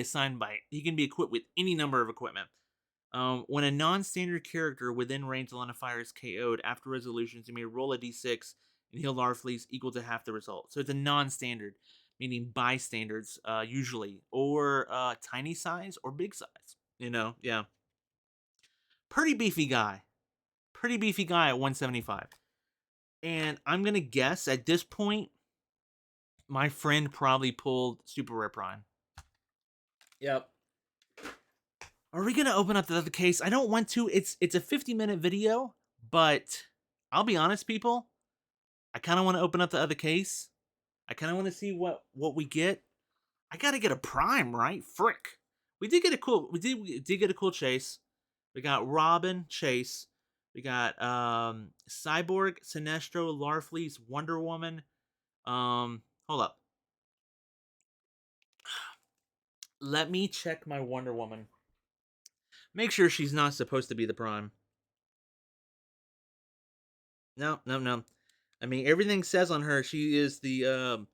equipped with any number of equipment. When a non-standard character within range line of fire is KO'd after resolutions, you may roll a d6 and heal Larfleeze equal to half the result. So it's a non-standard, meaning bystanders usually, or tiny size or big size. Yeah. Pretty beefy guy at 175. And I'm going to guess at this point, My friend probably pulled Super Rare Prime. Yep. Are we gonna open up the other case? I don't want to. It's a 50-minute video, but I'll be honest, people. I kind of want to open up the other case. I kind of want to see what we get. I gotta get a prime, right? Frick. We did get a cool chase. We got Robin Chase. We got Cyborg, Sinestro, Larfleeze, Wonder Woman. Hold up. Let me check my Wonder Woman. Make sure she's not supposed to be the prime. No, no, no. I mean, everything says on her she is the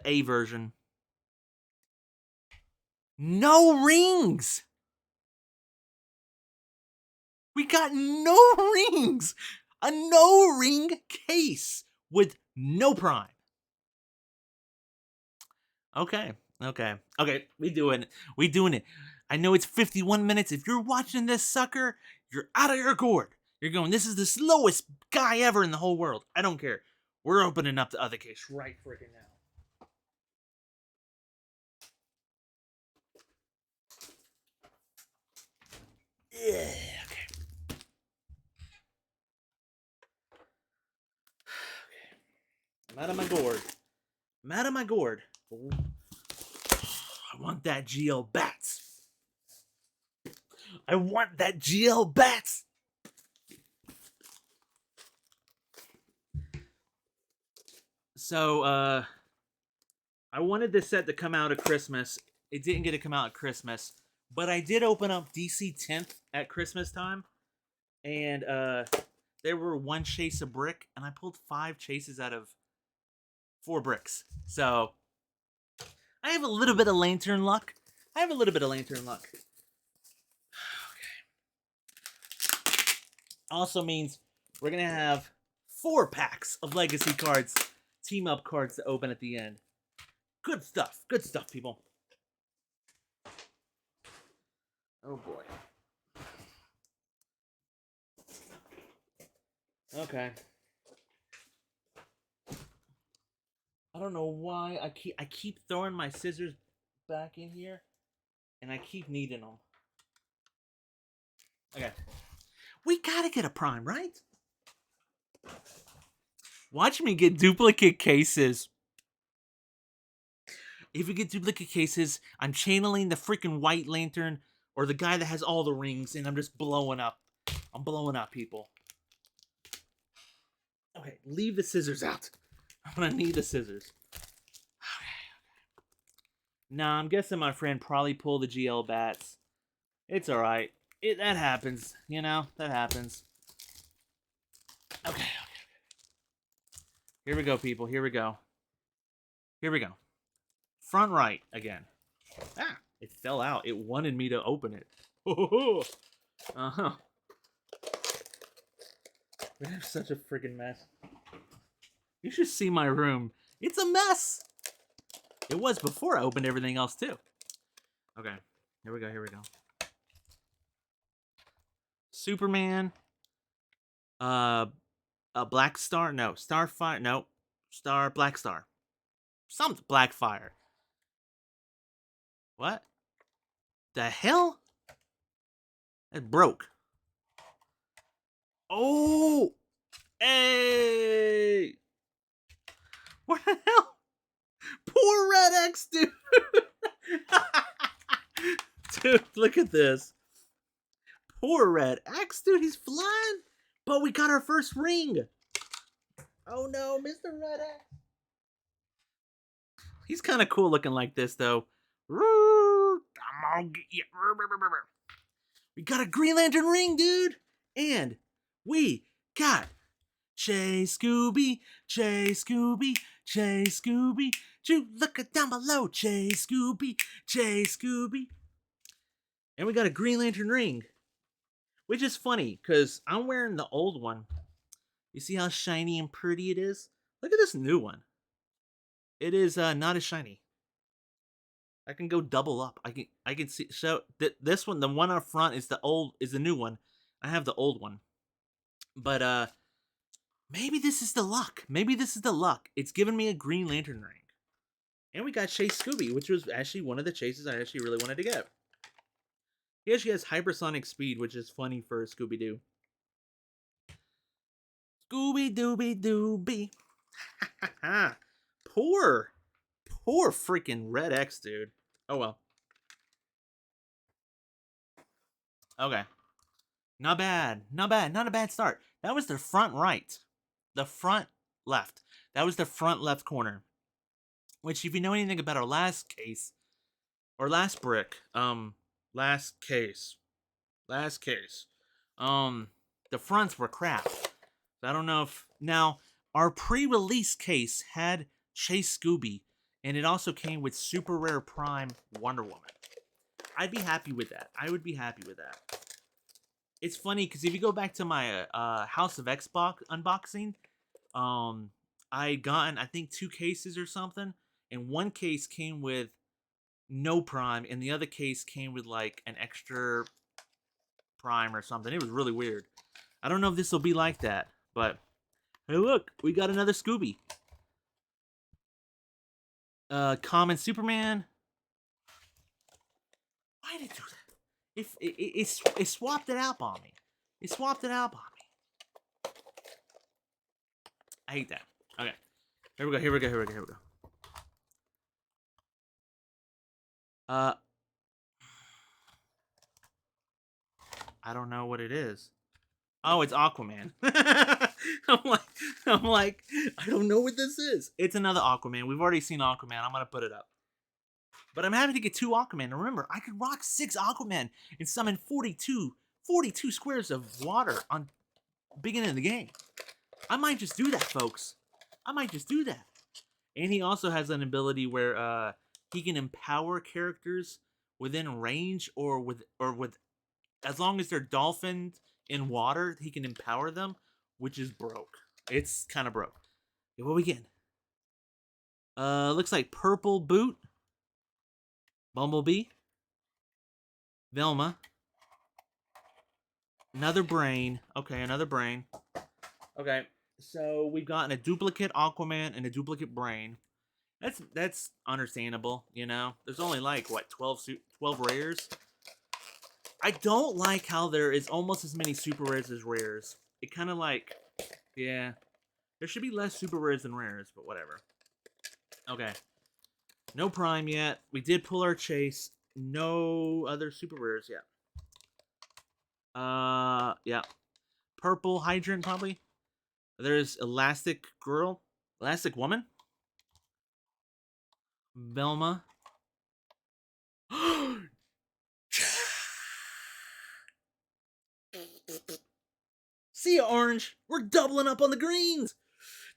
A version. No rings. We got no rings. A no ring case with no prime. Okay. We doing it. We doing it. I know it's 51 minutes. If you're watching this sucker, you're out of your gourd. You're going, this is the slowest guy ever in the whole world. I don't care. We're opening up the other case right freaking now. Yeah, okay. I'm out of my gourd. Ooh. I want that GL Bats. I want that GL Bats. So, I wanted this set to come out at Christmas. It didn't get to come out at Christmas, but I did open up DC 10th at Christmas time, and there were 1 chase a brick, and I pulled 5 chases out of 4 bricks. So I have a little bit of lantern luck. Okay. Also means we're gonna have 4 packs of legacy cards, team up cards to open at the end. Good stuff, people. Oh boy. Okay. I don't know why I keep throwing my scissors back in here, and I keep needing them. Okay. We gotta get a prime, right? Watch me get duplicate cases. If we get duplicate cases, I'm channeling the freaking White Lantern or the guy that has all the rings, and I'm just blowing up. I'm blowing up, people. Okay, leave the scissors out. I'm gonna need the scissors. Okay. Nah, I'm guessing my friend probably pulled the GL Bats. It's alright. That happens. You know, that happens. Okay. Here we go, people. Here we go. Front right again. Ah, it fell out. It wanted me to open it. Uh-huh. We have such a freaking mess. You should see my room. It's a mess. It was before I opened everything else too. Okay. Here we go. Superman. A Black Star. No. Starfire. No. Black Star. Some Blackfire. What? The hell? It broke. Oh! Hey! What the hell? Poor Red X, dude! Dude, look at this. Poor Red X, dude, he's flying. But we got our first ring. Oh no, Mr. Red X. He's kind of cool looking like this, though. We got a Green Lantern ring, dude. And we got Chase Scooby. Look at down below. Chase Scooby. And we got a Green Lantern ring. Which is funny, because I'm wearing the old one. You see how shiny and pretty it is? Look at this new one. It is not as shiny. I can go double up. I can see. So this one, the one up front is the new one. I have the old one. But maybe this is the luck. It's giving me a Green Lantern ring. And we got Chase Scooby, which was actually one of the chases I actually really wanted to get. He actually has hypersonic speed, which is funny for Scooby-Doo. Scooby-Dooby-Dooby. Poor, poor freaking Red X, dude. Oh well. Okay. Not bad. Not bad. Not a bad start. That was the front right. The front left. That was the front left corner. Which, if you know anything about our last case, or last brick, last case, the fronts were crap. So I don't know if now our pre-release case had Chase Scooby, and it also came with super rare prime Wonder Woman. I'd be happy with that. I would be happy with that. It's funny because if you go back to my House of Xbox unboxing, I gotten I think 2 cases or something, and one case came with no prime, and the other case came with like an extra prime or something. It was really weird. I don't know if this will be like that, but hey, look, we got another Scooby. Common Superman. Why did it do that? It swapped it out on me. It swapped it out on me. I hate that. Okay. Here we go. Here we go. Here we go. Here we go. Uh, I don't know what it is. Oh, it's Aquaman. I'm like, I don't know what this is. It's another Aquaman. We've already seen Aquaman. I'm gonna put it up. But I'm happy to get 2 Aquaman. And remember, I could rock 6 Aquaman and summon 42 squares of water on beginning of the game. I might just do that, folks. I might just do that. And he also has an ability where he can empower characters within range or with as long as they're dolphined in water, he can empower them, which is broke. It's kind of broke. Okay, what we getting? Looks like Purple Boot, Bumblebee, Velma, another Brain. Okay, another Brain. Okay, so we've gotten a duplicate Aquaman and a duplicate Brain. That's understandable, you know. There's only like what 12 rares. I don't like how there is almost as many super rares as rares. It kind of like, yeah, there should be less super rares than rares, but whatever. Okay, no prime yet. We did pull our chase. No other super rares yet. Yeah, purple hydrant probably. There's Elastic Girl, Elastic Woman, Velma. See ya, Orange. We're doubling up on the greens.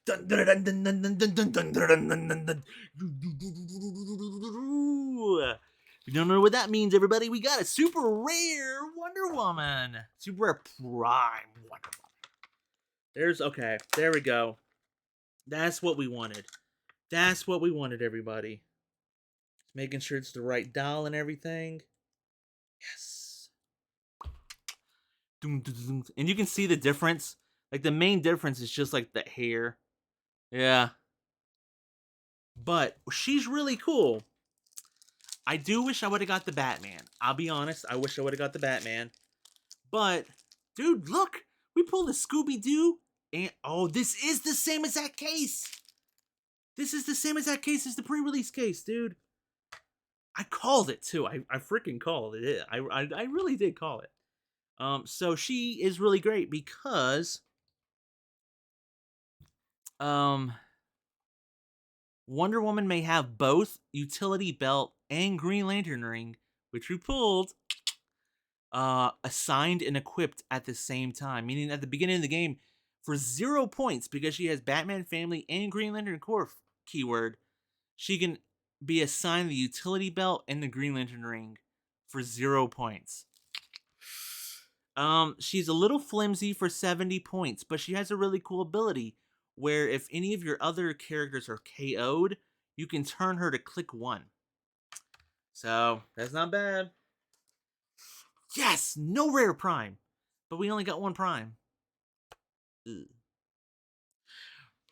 Dun, dun, dun, dun, dun, dun, dun, dun, dun, dun, dun, dun, dun. If you don't know what that means, everybody, we got a super rare Wonder Woman. Super rare prime Wonder Woman. There's, okay, there we go. That's what we wanted. That's what we wanted, everybody. Making sure it's the right doll and everything. Yes. And you can see the difference. Like, the main difference is just, like, the hair. Yeah. But she's really cool. I do wish I would have got the Batman. I'll be honest. I wish I would have got the Batman. But, dude, look. We pulled a Scooby-Doo. And, oh, this is the same as that case. This is the same as that case as the pre-release case, dude. I called it, too. I freaking called it. I really did call it. So she is really great because... Wonder Woman may have both utility belt and Green Lantern ring, which we pulled, assigned and equipped at the same time. Meaning at the beginning of the game, for 0 points, because she has Batman Family and Green Lantern Corps keyword, she can be assigned the utility belt and the Green Lantern ring for 0 points. She's a little flimsy for 70 points, but she has a really cool ability where if any of your other characters are KO'd, you can turn her to click 1. So, that's not bad. Yes! No rare prime. But we only got 1 prime. Ugh.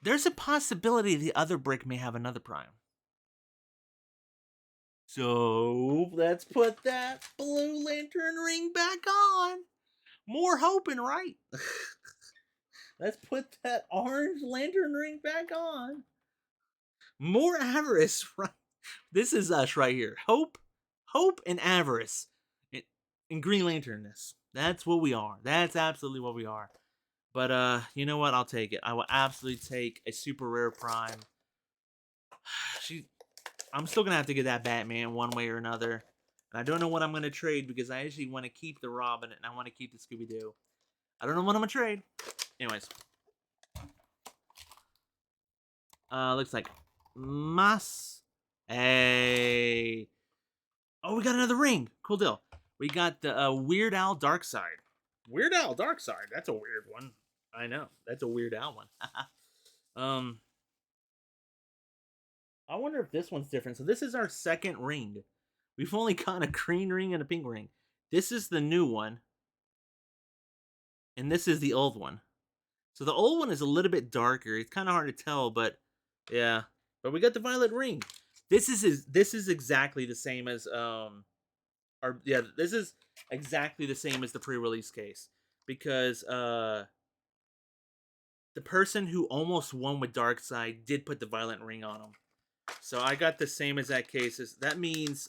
There's a possibility the other brick may have another prime. So let's put that blue lantern ring back on. More hoping, right? Let's put that orange lantern ring back on. More avarice, right? This is us right here. Hope and avarice. In Green Lanternness. That's what we are. That's absolutely what we are. But you know what? I'll take it. I will absolutely take a super rare prime. I'm still gonna have to get that Batman one way or another. And I don't know what I'm gonna trade because I actually want to keep the Robin and I want to keep the Scooby Doo. I don't know what I'm gonna trade. Anyways, looks like Mas. Hey. Oh, we got another ring. Cool deal. We got the Weird Al Darkside. Weird Al Darkside. That's a weird one. I know. That's a Weird Al one. um, I wonder if this one's different. So this is our second ring. We've only got a green ring and a pink ring. This is the new one. And this is the old one. So the old one is a little bit darker. It's kind of hard to tell, but yeah. But we got the violet ring. This is exactly the same as this is exactly the same as the pre-release case because the person who almost won with Darkseid did put the violet ring on him. So I got the same as that case. That means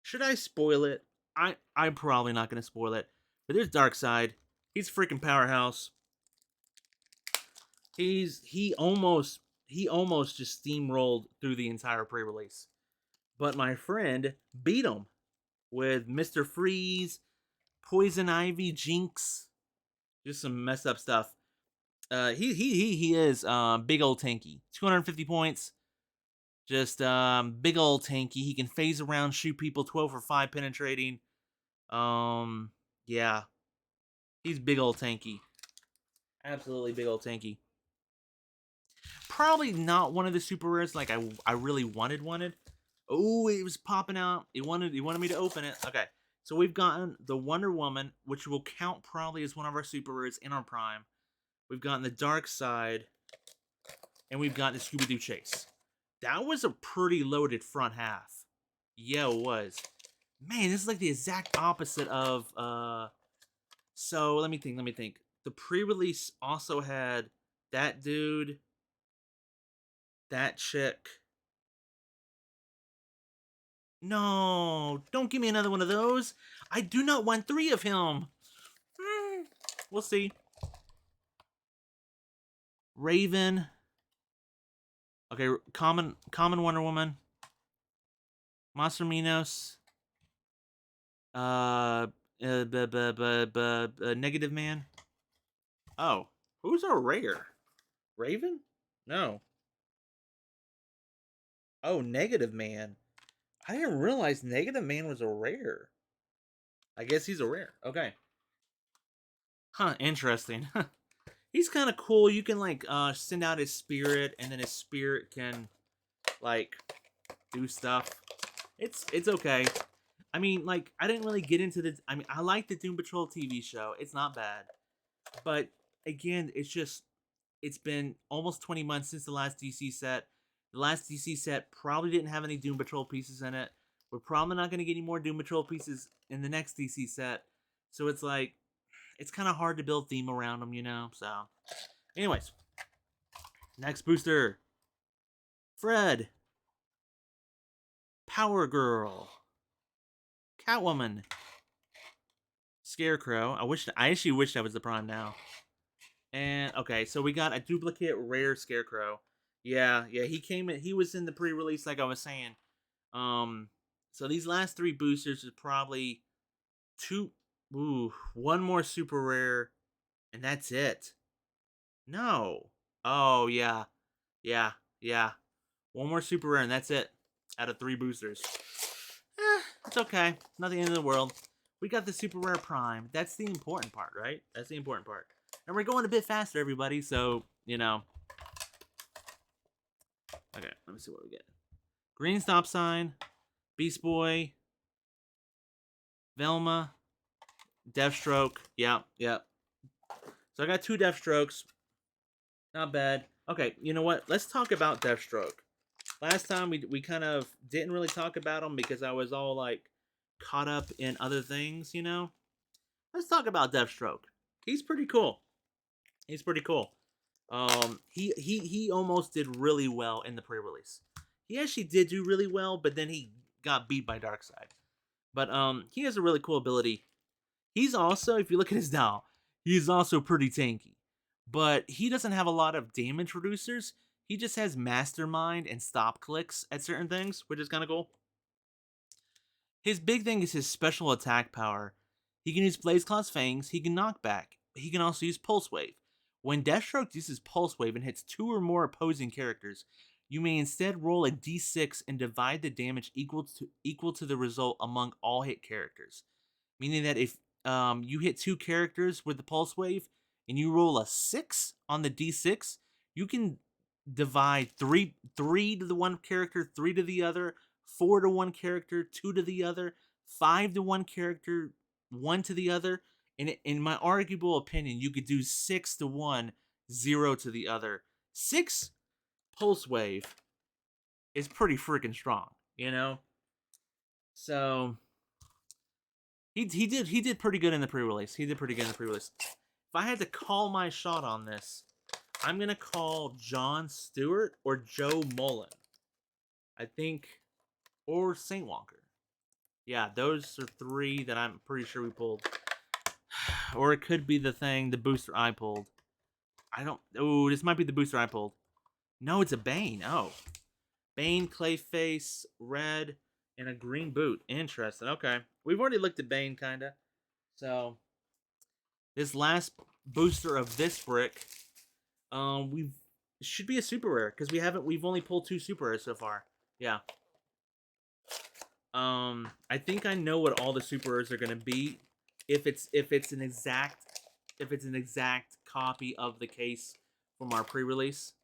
should I spoil it? I'm probably not going to spoil it. But there's Darkseid. He's freaking powerhouse. He almost just steamrolled through the entire pre-release. But my friend beat him with Mr. Freeze, Poison Ivy, Jinx, just some messed up stuff. He is big old tanky. 250 points. Just big old tanky. He can phase around, shoot people, 12 for 5 penetrating. Yeah. He's big old tanky. Absolutely big old tanky. Probably not one of the super rares like I really wanted. Oh, it was popping out. It wanted me to open it. Okay. So we've gotten the Wonder Woman, which will count probably as one of our super rares in our prime. We've gotten the Darkseid, and we've gotten the Scooby-Doo Chase. That was a pretty loaded front half. Yeah, it was. Man, this is like the exact opposite of so let me think. The pre-release also had that dude, that chick. No, don't give me another one of those. I do not want 3 of him. We'll see. Raven. Okay, common Wonder Woman. Monster Minos. Negative Man. Oh, who's our rare? Raven? No. Oh, Negative Man. I didn't realize Negative Man was a rare. I guess he's a rare. Okay. Huh, interesting. He's kind of cool. You can like send out his spirit and then his spirit can like do stuff. It's okay. I mean, like I didn't really get into the I like the Doom Patrol TV show. It's not bad. But again, it's been almost 20 months since the last DC set. The last DC set probably didn't have any Doom Patrol pieces in it. We're probably not going to get any more Doom Patrol pieces in the next DC set. So it's like, it's kind of hard to build theme around them, you know? So, anyways. Next booster. Fred. Power Girl. Catwoman. Scarecrow. I actually wish that was the prime now. And, okay, so we got a duplicate rare Scarecrow. Yeah, he was in the pre-release like I was saying. So these last 3 boosters is probably one more super rare, and that's it. No. Oh, yeah. One more super rare, and that's it. Out of 3 boosters. It's okay. Not the end of the world. We got the super rare prime. That's the important part, right? That's the important part. And we're going a bit faster, everybody, so, you know. Okay, let me see what we get. Green stop sign. Beast Boy. Velma. Deathstroke. Yep. So I got 2 Deathstrokes. Not bad. Okay, you know what? Let's talk about Deathstroke. last time we kind of didn't really talk about him because I was all like caught up in other things, you know. Let's talk about Deathstroke. He's pretty cool. He's pretty cool. He almost did really well in the pre-release. He actually did do really well, but then he got beat by Darkseid. But he has a really cool ability. He's also, if you look at his now, he's also pretty tanky. But he doesn't have a lot of damage reducers. He just has Mastermind and Stop Clicks at certain things, which is kind of cool. His big thing is his special attack power. He can use Blaze Claw's Fangs, he can knock back. He can also use Pulse Wave. When Deathstroke uses Pulse Wave and hits 2 or more opposing characters, you may instead roll a d6 and divide the damage equal to the result among all hit characters. Meaning that if you hit 2 characters with the Pulse Wave and you roll a 6 on the d6, you can divide three to the one character, 3 to the other, 4 to one character, 2 to the other, 5 to one character, 1 to the other. And in my arguable opinion, you could do 6 to one, 0 to the other. 6 Pulse Wave is pretty freaking strong, you know? So he did pretty good in the pre-release. He did pretty good in the pre-release. If I had to call my shot on this, I'm gonna call John Stewart or Joe Mullen. I think, or Saint Walker. Yeah, those are 3 that I'm pretty sure we pulled. Or it could be the booster I pulled. I don't. Oh, this might be the booster I pulled. No, it's a Bane. Oh, Bane, Clayface, red, and a green boot. Interesting. Okay, we've already looked at Bane, kinda. So this last booster of this brick, we've should be a super rare because we've only pulled 2 super rares so far. Yeah. I think I know what all the super rares are gonna be. If it's an exact copy of the case from our pre-release.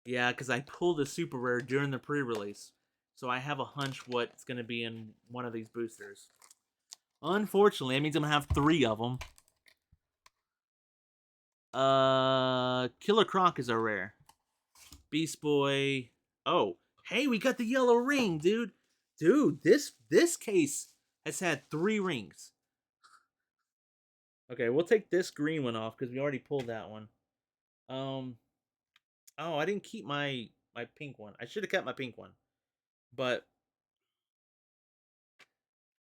Yeah, because I pulled a super rare during the pre-release, so I have a hunch what's gonna be in one of these boosters. Unfortunately, that means I'm gonna have 3 of them. Killer Croc is our rare. Beast Boy. Oh, hey, we got the yellow ring, dude. Dude, this case has had 3 rings. Okay, we'll take this green one off because we already pulled that one. Oh, I didn't keep my pink one. I should have kept my pink one, but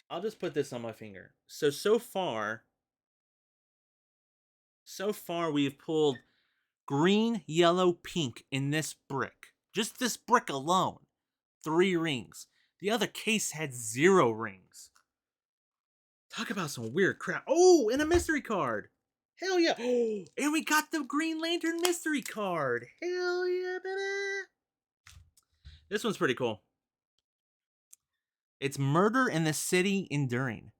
I'll just put this on my finger. So far we've pulled green, yellow, pink in this brick. Just this brick alone, 3 rings. The other case had 0 rings. Talk about some weird crap. Oh, and a mystery card. Hell yeah. Oh, and we got the Green Lantern mystery card. Hell yeah, baby. This one's pretty cool. It's Murder in the City Enduring.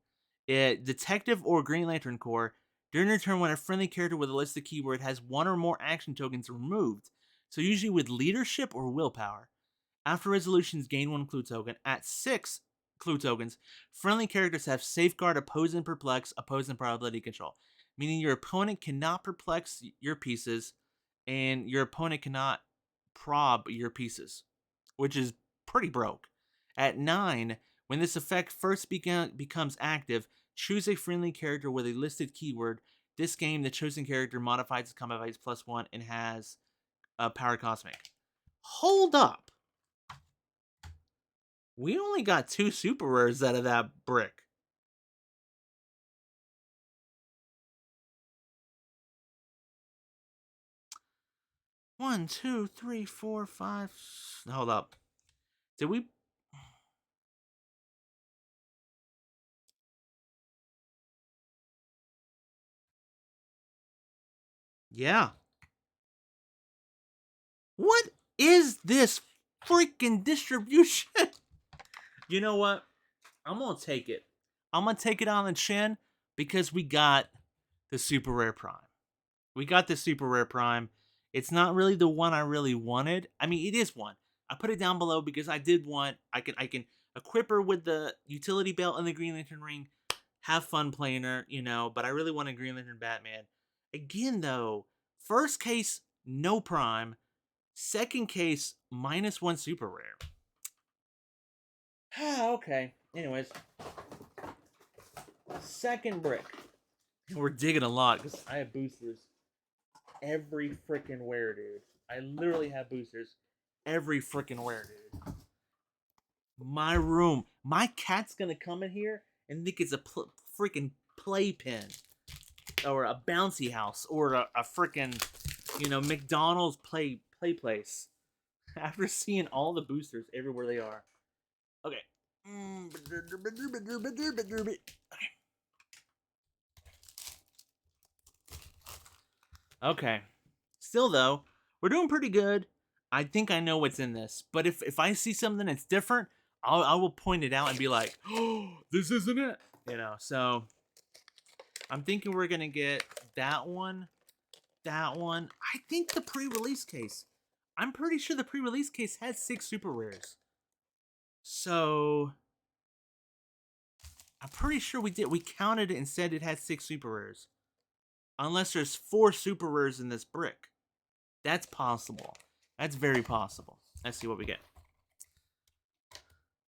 Detective or Green Lantern Corps. During your turn, when a friendly character with a listed keyword has 1 or more action tokens removed, so usually with leadership or willpower. After resolutions, gain 1 clue token. At 6 clue tokens, friendly characters have Safeguard, Oppose, and Perplex, Oppose, and Probability Control. Meaning your opponent cannot perplex your pieces, and your opponent cannot prob your pieces, which is pretty broke. At 9, when this effect first becomes active, choose a friendly character with a listed keyword. This game, the chosen character modifies its combat value +1 and has a power cosmic. Hold up. We only got 2 super rares out of that brick. One, two, three, four, five. Hold up. Did we? Yeah. What is this freaking distribution? You know what? I'm going to take it. I'm going to take it on the chin because we got the super rare prime. We got the super rare prime. It's not really the one I really wanted. I mean, it is one. I put it down below because I did want. I can equip her with the utility belt and the Green Lantern ring. Have fun playing her, you know. But I really want a Green Lantern Batman. Again, though, first case no prime. Second case, -1 super rare. Okay. Anyways, second brick. And we're digging a lot because I have boosters every freaking where, dude. I literally have boosters every freaking where, dude. My room. My cat's gonna come in here and think it's a freaking playpen or a bouncy house or a freaking, McDonald's play place. After seeing all the boosters everywhere they are. Okay. Okay. Still though, we're doing pretty good. I think I know what's in this, but if I see something that's different, I will point it out and be like, "Oh, this isn't it." So I'm thinking we're gonna get that one, that one. I think the pre-release case. I'm pretty sure the pre-release case has 6 super rares. So I'm pretty sure we did. We counted it and said it had 6 super rares. Unless there's 4 super rares in this brick. That's possible. That's very possible. Let's see what we get.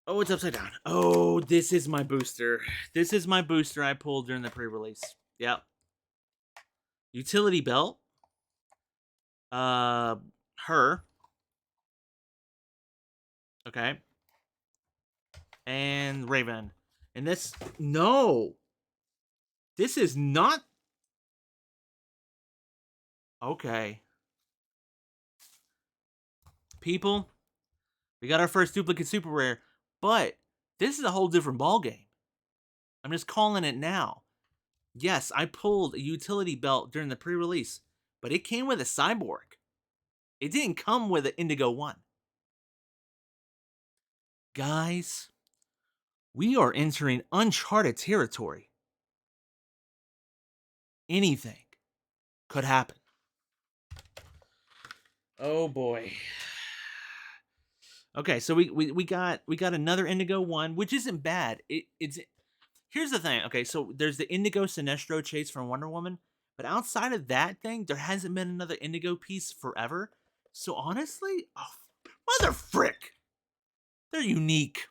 Oh, it's upside down. Oh, this is my booster. This is my booster I pulled during the pre-release. Yep. Utility belt. Her. Okay. And Raven. And this, no. This is not. Okay. People, we got our first duplicate super rare, but this is a whole different ballgame. I'm just calling it now. Yes, I pulled a utility belt during the pre-release, but it came with a cyborg. It didn't come with an Indigo 1. Guys, we are entering uncharted territory. Anything could happen. Oh boy. Okay, so we got another Indigo 1, which isn't bad. It's here's the thing. Okay, so there's the Indigo Sinestro chase from Wonder Woman, but outside of that thing, there hasn't been another Indigo piece forever. So honestly, mother frick, they're unique.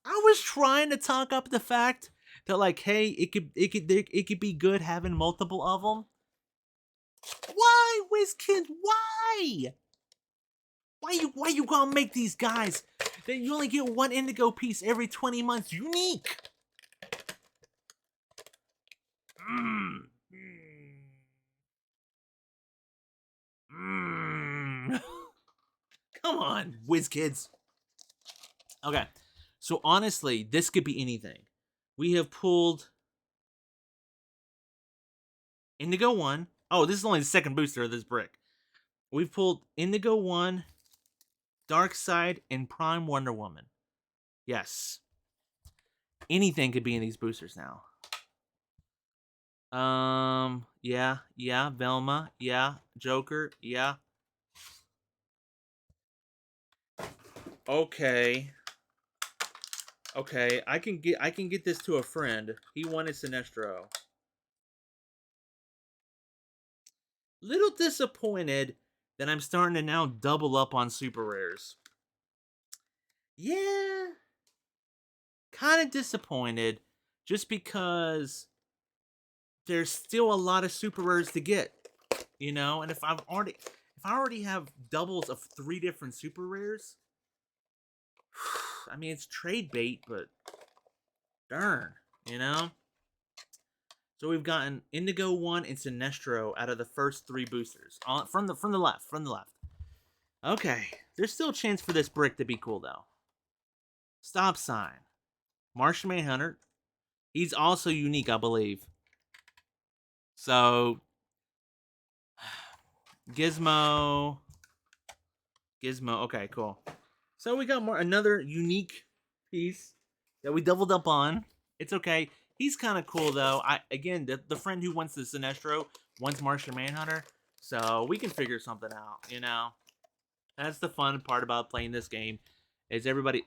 I was trying to talk up the fact that like, hey, it could be good having multiple of them. Why, WizKid? Why? Why you gonna make these guys that you only get one Indigo piece every 20 months unique? Come on, WizKids. Okay, so honestly, this could be anything. We have pulled Indigo 1. Oh, this is only the second booster of this brick. We've pulled Indigo 1, Darkseid, and Prime Wonder Woman. Yes. Anything could be in these boosters now. Yeah, Velma, yeah, Joker, yeah. Okay. Okay, I can get this to a friend. He wanted Sinestro. Little disappointed that I'm starting to now double up on super rares. Yeah. Kind of disappointed just because there's still a lot of super rares to get, and if I already have doubles of 3 different super rares, I mean, it's trade bait, but darn, So we've gotten Indigo 1 and Sinestro out of the first 3 boosters. From the left. Okay. There's still a chance for this brick to be cool, though. Stop sign. Martian Manhunter. He's also unique, I believe. So, Gizmo. Okay, cool. So we got another unique piece that we doubled up on. It's okay. He's kind of cool though. The friend who wants the Sinestro wants Martian Manhunter, so we can figure something out. That's the fun part about playing this game, is everybody.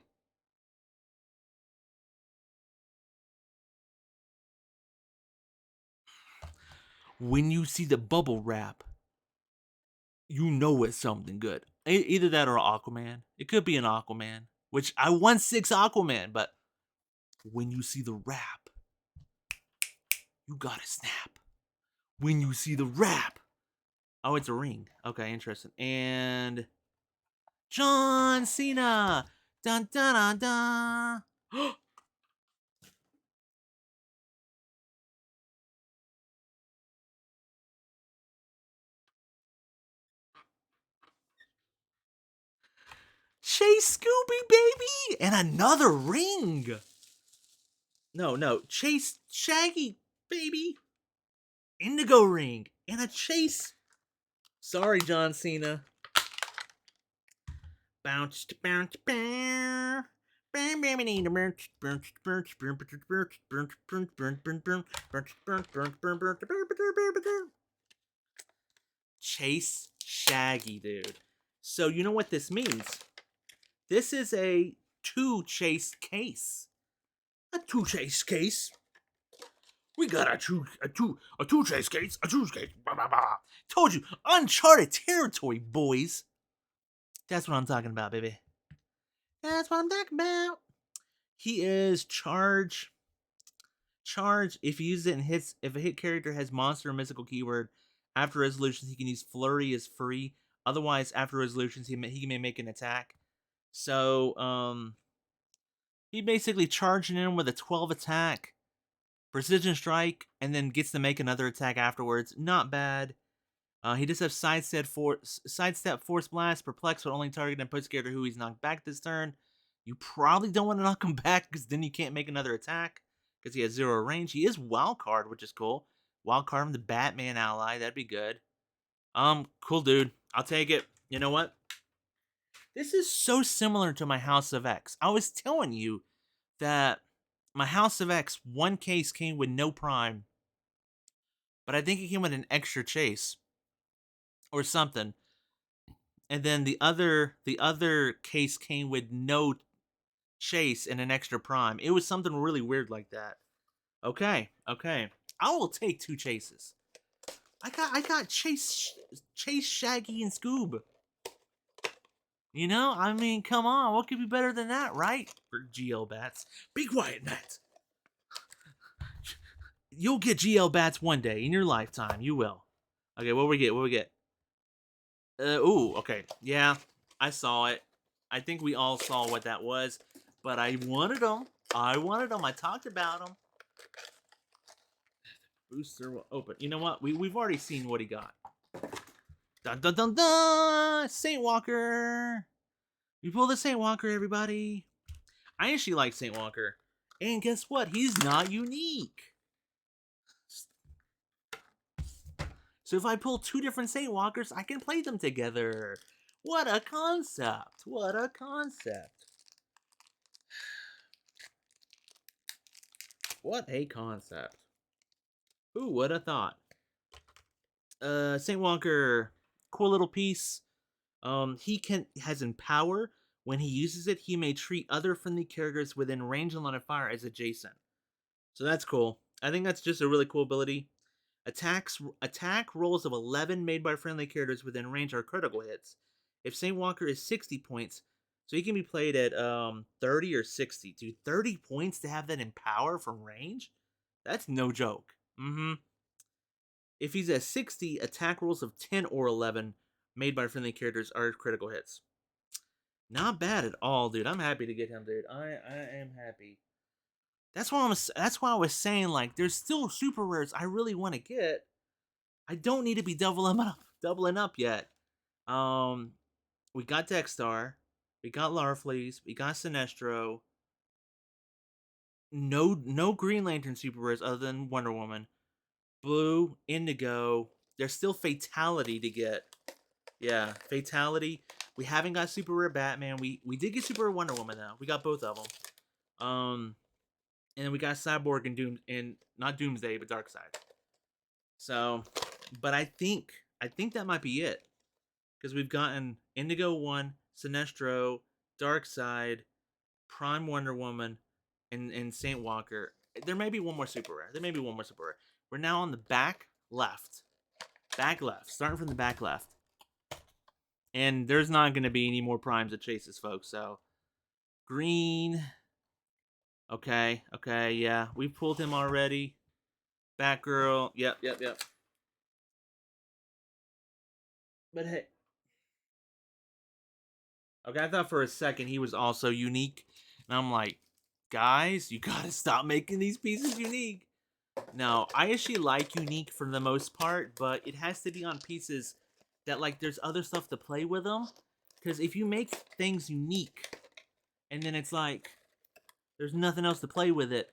When you see the bubble wrap, you know it's something good. Either that or Aquaman. It could be an Aquaman, which I won 6 Aquaman, but when you see the wrap, you gotta snap. When you see the wrap. Oh, it's a ring. Okay, interesting. And John Cena. Dun dun dun dun. Chase Scooby, baby! And another ring! No. Chase Shaggy, baby! Indigo ring! And a Chase. Sorry, John Cena. Bounce, bounce, bounce. Chase Shaggy, dude. So you know what this means? This is a 2 chase case. A 2 chase case. We got a two chase case. A 2 case. Bah, bah, bah. Told you, uncharted territory, boys. That's what I'm talking about, baby. That's what I'm talking about. He is charge. Charge. If he uses it and hits, if a hit character has monster or mystical keyword, after resolutions he can use flurry as free. Otherwise, after resolutions he may make an attack. So he basically charging in with a 12 attack, precision strike, and then gets to make another attack afterwards. Not bad. He does have sidestep, force blast, perplex, but only target and puts character who he's knocked back this turn. You probably don't want to knock him back because then you can't make another attack because he has 0 range. He is wild card, which is cool. Wild card from the Batman ally, that'd be good. Cool dude. I'll take it. You know what? This is so similar to my House of X. I was telling you that my House of X one case came with no prime, but I think it came with an extra chase or something. And then the other case came with no chase and an extra prime. It was something really weird like that. Okay. I will take 2 chases. I got Chase Shaggy and Scoob. You know, I mean, come on, what could be better than that, right? For GL Bats. Be quiet, Nat. You'll get GL Bats one day in your lifetime. You will. Okay, what we get? Ooh, okay. Yeah, I saw it. I think we all saw what that was. But I wanted them. I talked about them. Booster will open. You know what? We've already seen what he got. Dun dun dun dun! Saint Walker! We pulled the Saint Walker, everybody. I actually like Saint Walker. And guess what? He's not unique. So if I pull 2 different Saint Walkers, I can play them together. What a concept. What a concept. What a concept. Who would have thought? Saint Walker, cool little piece. He has Empower. When he uses it, he may treat other friendly characters within range and line of fire as adjacent. So that's cool. I think that's just a really cool ability. Attack rolls of 11 made by friendly characters within range are critical hits. If Saint Walker is 60 points, so he can be played at 30 or 60. Dude, 30 points to have that Empower from range? That's no joke. If he's at 60, attack rolls of 10 or 11 made by friendly characters are critical hits. Not bad at all, dude. I'm happy to get him, dude. I am happy. That's why I was saying, like, there's still super rares I really want to get. I don't need to be doubling up yet. We got Dexstar, we got Larfleeze, we got Sinestro. No Green Lantern super rares other than Wonder Woman. Blue, Indigo. There's still Fatality to get. Yeah, Fatality. We haven't got super rare Batman. We did get super rare Wonder Woman though. We got both of them. And then we got Cyborg and not Doomsday, but Darkseid. So, but I think that might be it. Because we've gotten Indigo 1, Sinestro, Darkseid, Prime Wonder Woman, and Saint Walker. There may be one more super rare. We're now on the back left. Back left. Starting from the back left. And there's not going to be any more primes at chases, folks. So, green. Okay, okay, yeah. We pulled him already. Batgirl. Yep. But hey. Okay, I thought for a second he was also unique. And I'm like, guys, you gotta stop making these pieces unique. No, I actually like unique for the most part, but it has to be on pieces that, like, there's other stuff to play with them. Because if you make things unique, and then it's like, there's nothing else to play with it,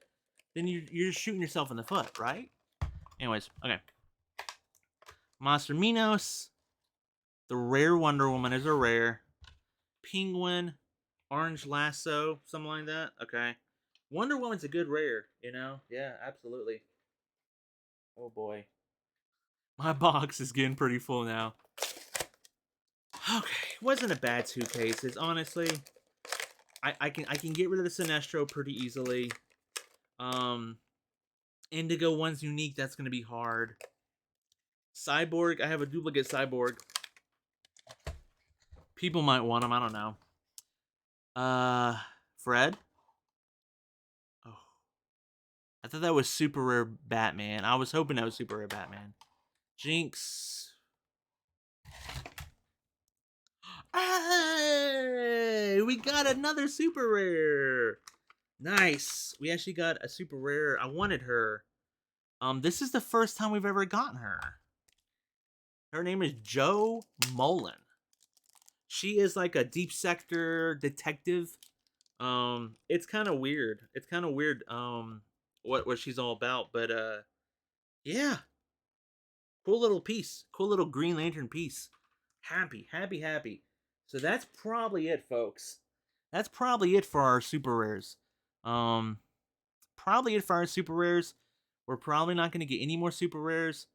then you're shooting yourself in the foot, right? Anyways, okay. Monster Minos. The rare Wonder Woman is a rare. Penguin. Orange Lasso. Something like that. Okay. Wonder Woman's a good rare, you know? Yeah, absolutely. Oh boy. My box is getting pretty full now. Okay. Wasn't a bad 2 cases, honestly. I can get rid of the Sinestro pretty easily. Indigo one's unique, that's gonna be hard. Cyborg, I have a duplicate Cyborg. People might want him, I don't know. Fred? Oh. I thought that was super rare Batman. I was hoping that was super rare Batman. Jinx. Hey! We got another super rare! Nice. We actually got a super rare. I wanted her. This is the first time we've ever gotten her. Her name is Jo Mullen. She is like a deep sector detective. It's kind of weird. It's kind of weird. What she's all about, but yeah, cool little piece. Cool little Green Lantern piece. Happy. So that's probably it, folks. That's probably it for our super rares. Probably it for our super rares. We're probably not going to get any more super rares.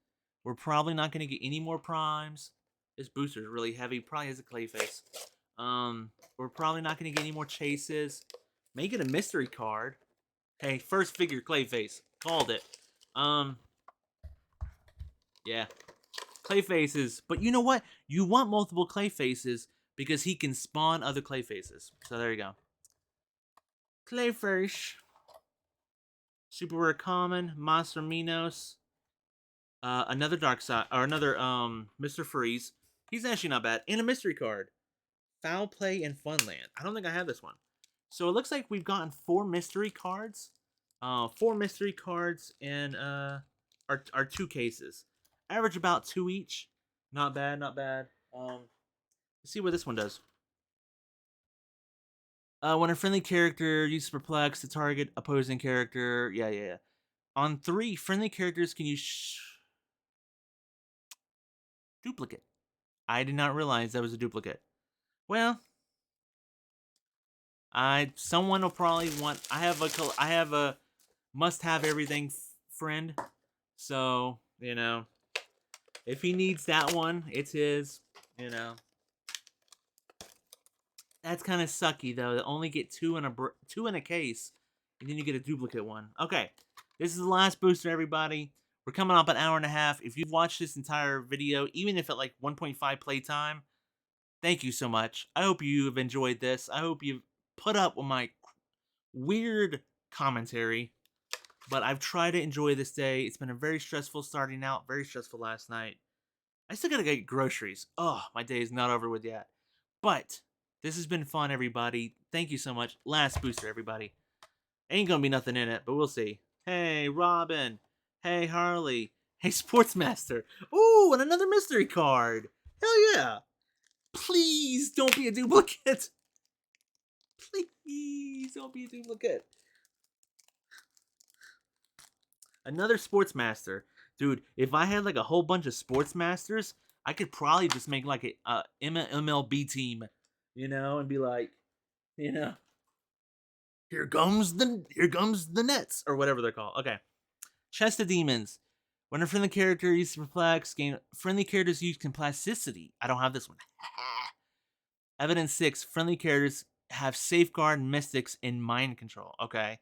We're probably not going to get any more primes. This booster is really heavy. Probably has a clay face. We're probably not going to get any more chases. Make it a mystery card. Hey, first figure clay face. Called it. Yeah. Clay faces. But you know what? You want multiple clay faces because he can spawn other clay faces. So there you go. Clayfish. Super rare common. Monster Minos. Another Dark Side, or another Mr. Freeze. He's actually not bad. And a mystery card. Foul Play and Funland. I don't think I have this one. So it looks like we've gotten 4 mystery cards. 4 mystery cards in our 2 cases. Average about 2 each. Not bad. Let's see what this one does. When a friendly character uses Perplex to target opposing character. Yeah. On 3, friendly characters can use duplicate. I did not realize that was a duplicate. Well, someone will probably want. I have a must have everything friend. So if he needs that one, it's his. That's kind of sucky though. To only get 2 in a case, and then you get a duplicate one. Okay, this is the last booster, everybody. We're coming up an hour and a half. If you've watched this entire video, even if at like 1.5 playtime, thank you so much. I hope you have enjoyed this. I hope you've put up with my weird commentary. But I've tried to enjoy this day. It's been a very stressful starting out, very stressful last night. I still gotta get groceries. Oh, my day is not over with yet. But this has been fun, everybody. Thank you so much. Last booster, everybody. Ain't gonna be nothing in it, but we'll see. Hey, Robin. Hey, Harley. Hey, Sportsmaster. Ooh, and another mystery card. Hell yeah. Please don't be a duplicate. Please don't be a duplicate. Another Sportsmaster. Dude, if I had like a whole bunch of Sportsmasters, I could probably just make like a MLB team, and be like, here comes the Nets or whatever they're called. Okay. Chest of Demons. When a friendly character uses Perplex, friendly characters use Complicity. I don't have this one. Evidence 6. Friendly characters have Safeguard, Mystics, and Mind Control. Okay.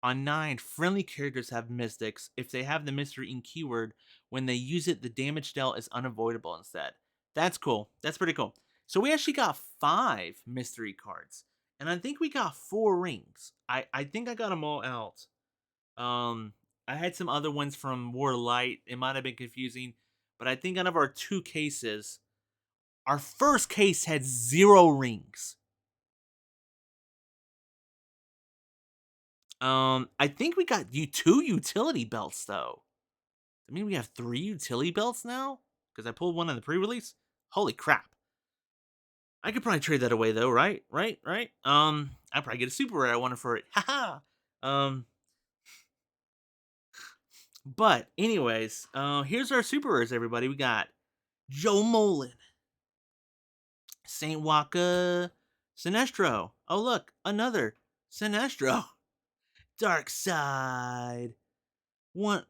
On 9, friendly characters have Mystics. If they have the Mystery Ink keyword, When they use it, the damage dealt is unavoidable instead. That's cool. That's pretty cool. So we actually got 5 mystery cards. And I think we got 4 rings. I think I got them all out. I had some other ones from War Light. It might have been confusing. But I think out of our 2 cases, our first case had 0 rings. I think we got 2 utility belts though. I mean, we have 3 utility belts now? Because I pulled one in the pre-release? Holy crap. I could probably trade that away though, right? Right? I'd probably get a super rare I wanted for it. Haha. But anyways, here's our super rares, everybody. We got Joe Molin, Saint Waka, Sinestro. Oh look, another Sinestro. Dark Side. We'll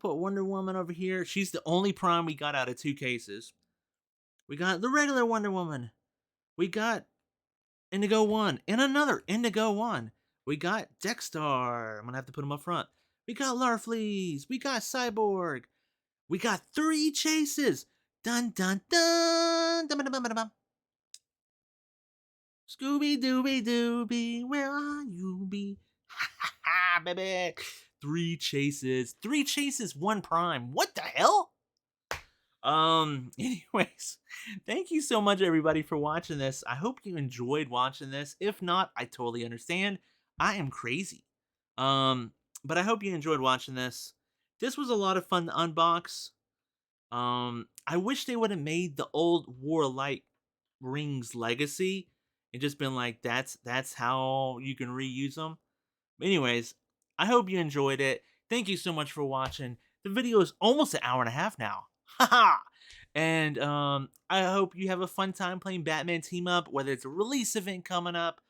put Wonder Woman over here. She's the only prime we got out of 2 cases. We got the regular Wonder Woman. We got Indigo 1 and another Indigo 1. We got Dexter. I'm gonna have to put him up front. We got Larfleeze. We got Cyborg. We got 3 chases. Dun dun dun. Dun, dun, dun, dun, dun. Scooby Dooby Dooby, where are you be? Ha ha ha, baby. 3 chases. 3 chases, 1 prime. What the hell? Anyways, thank you so much everybody for watching this. I hope you enjoyed watching this. If not, I totally understand. I am crazy. But I hope you enjoyed watching this. This was a lot of fun to unbox. I wish they would have made the old Warlight rings legacy and just been like, that's how you can reuse them. Anyways, I hope you enjoyed it. Thank you so much for watching. The video is almost an hour and a half now. Haha. And I hope you have a fun time playing Batman Team Up, whether it's a release event coming up,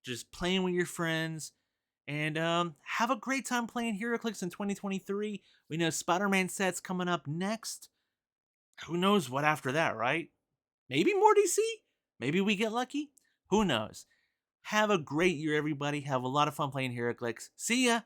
just playing with your friends. And have a great time playing Heroclix in 2023. We know Spider-Man set's coming up next. Who knows what after that, right? Maybe more DC? Maybe we get lucky? Who knows? Have a great year, everybody. Have a lot of fun playing Heroclix. See ya!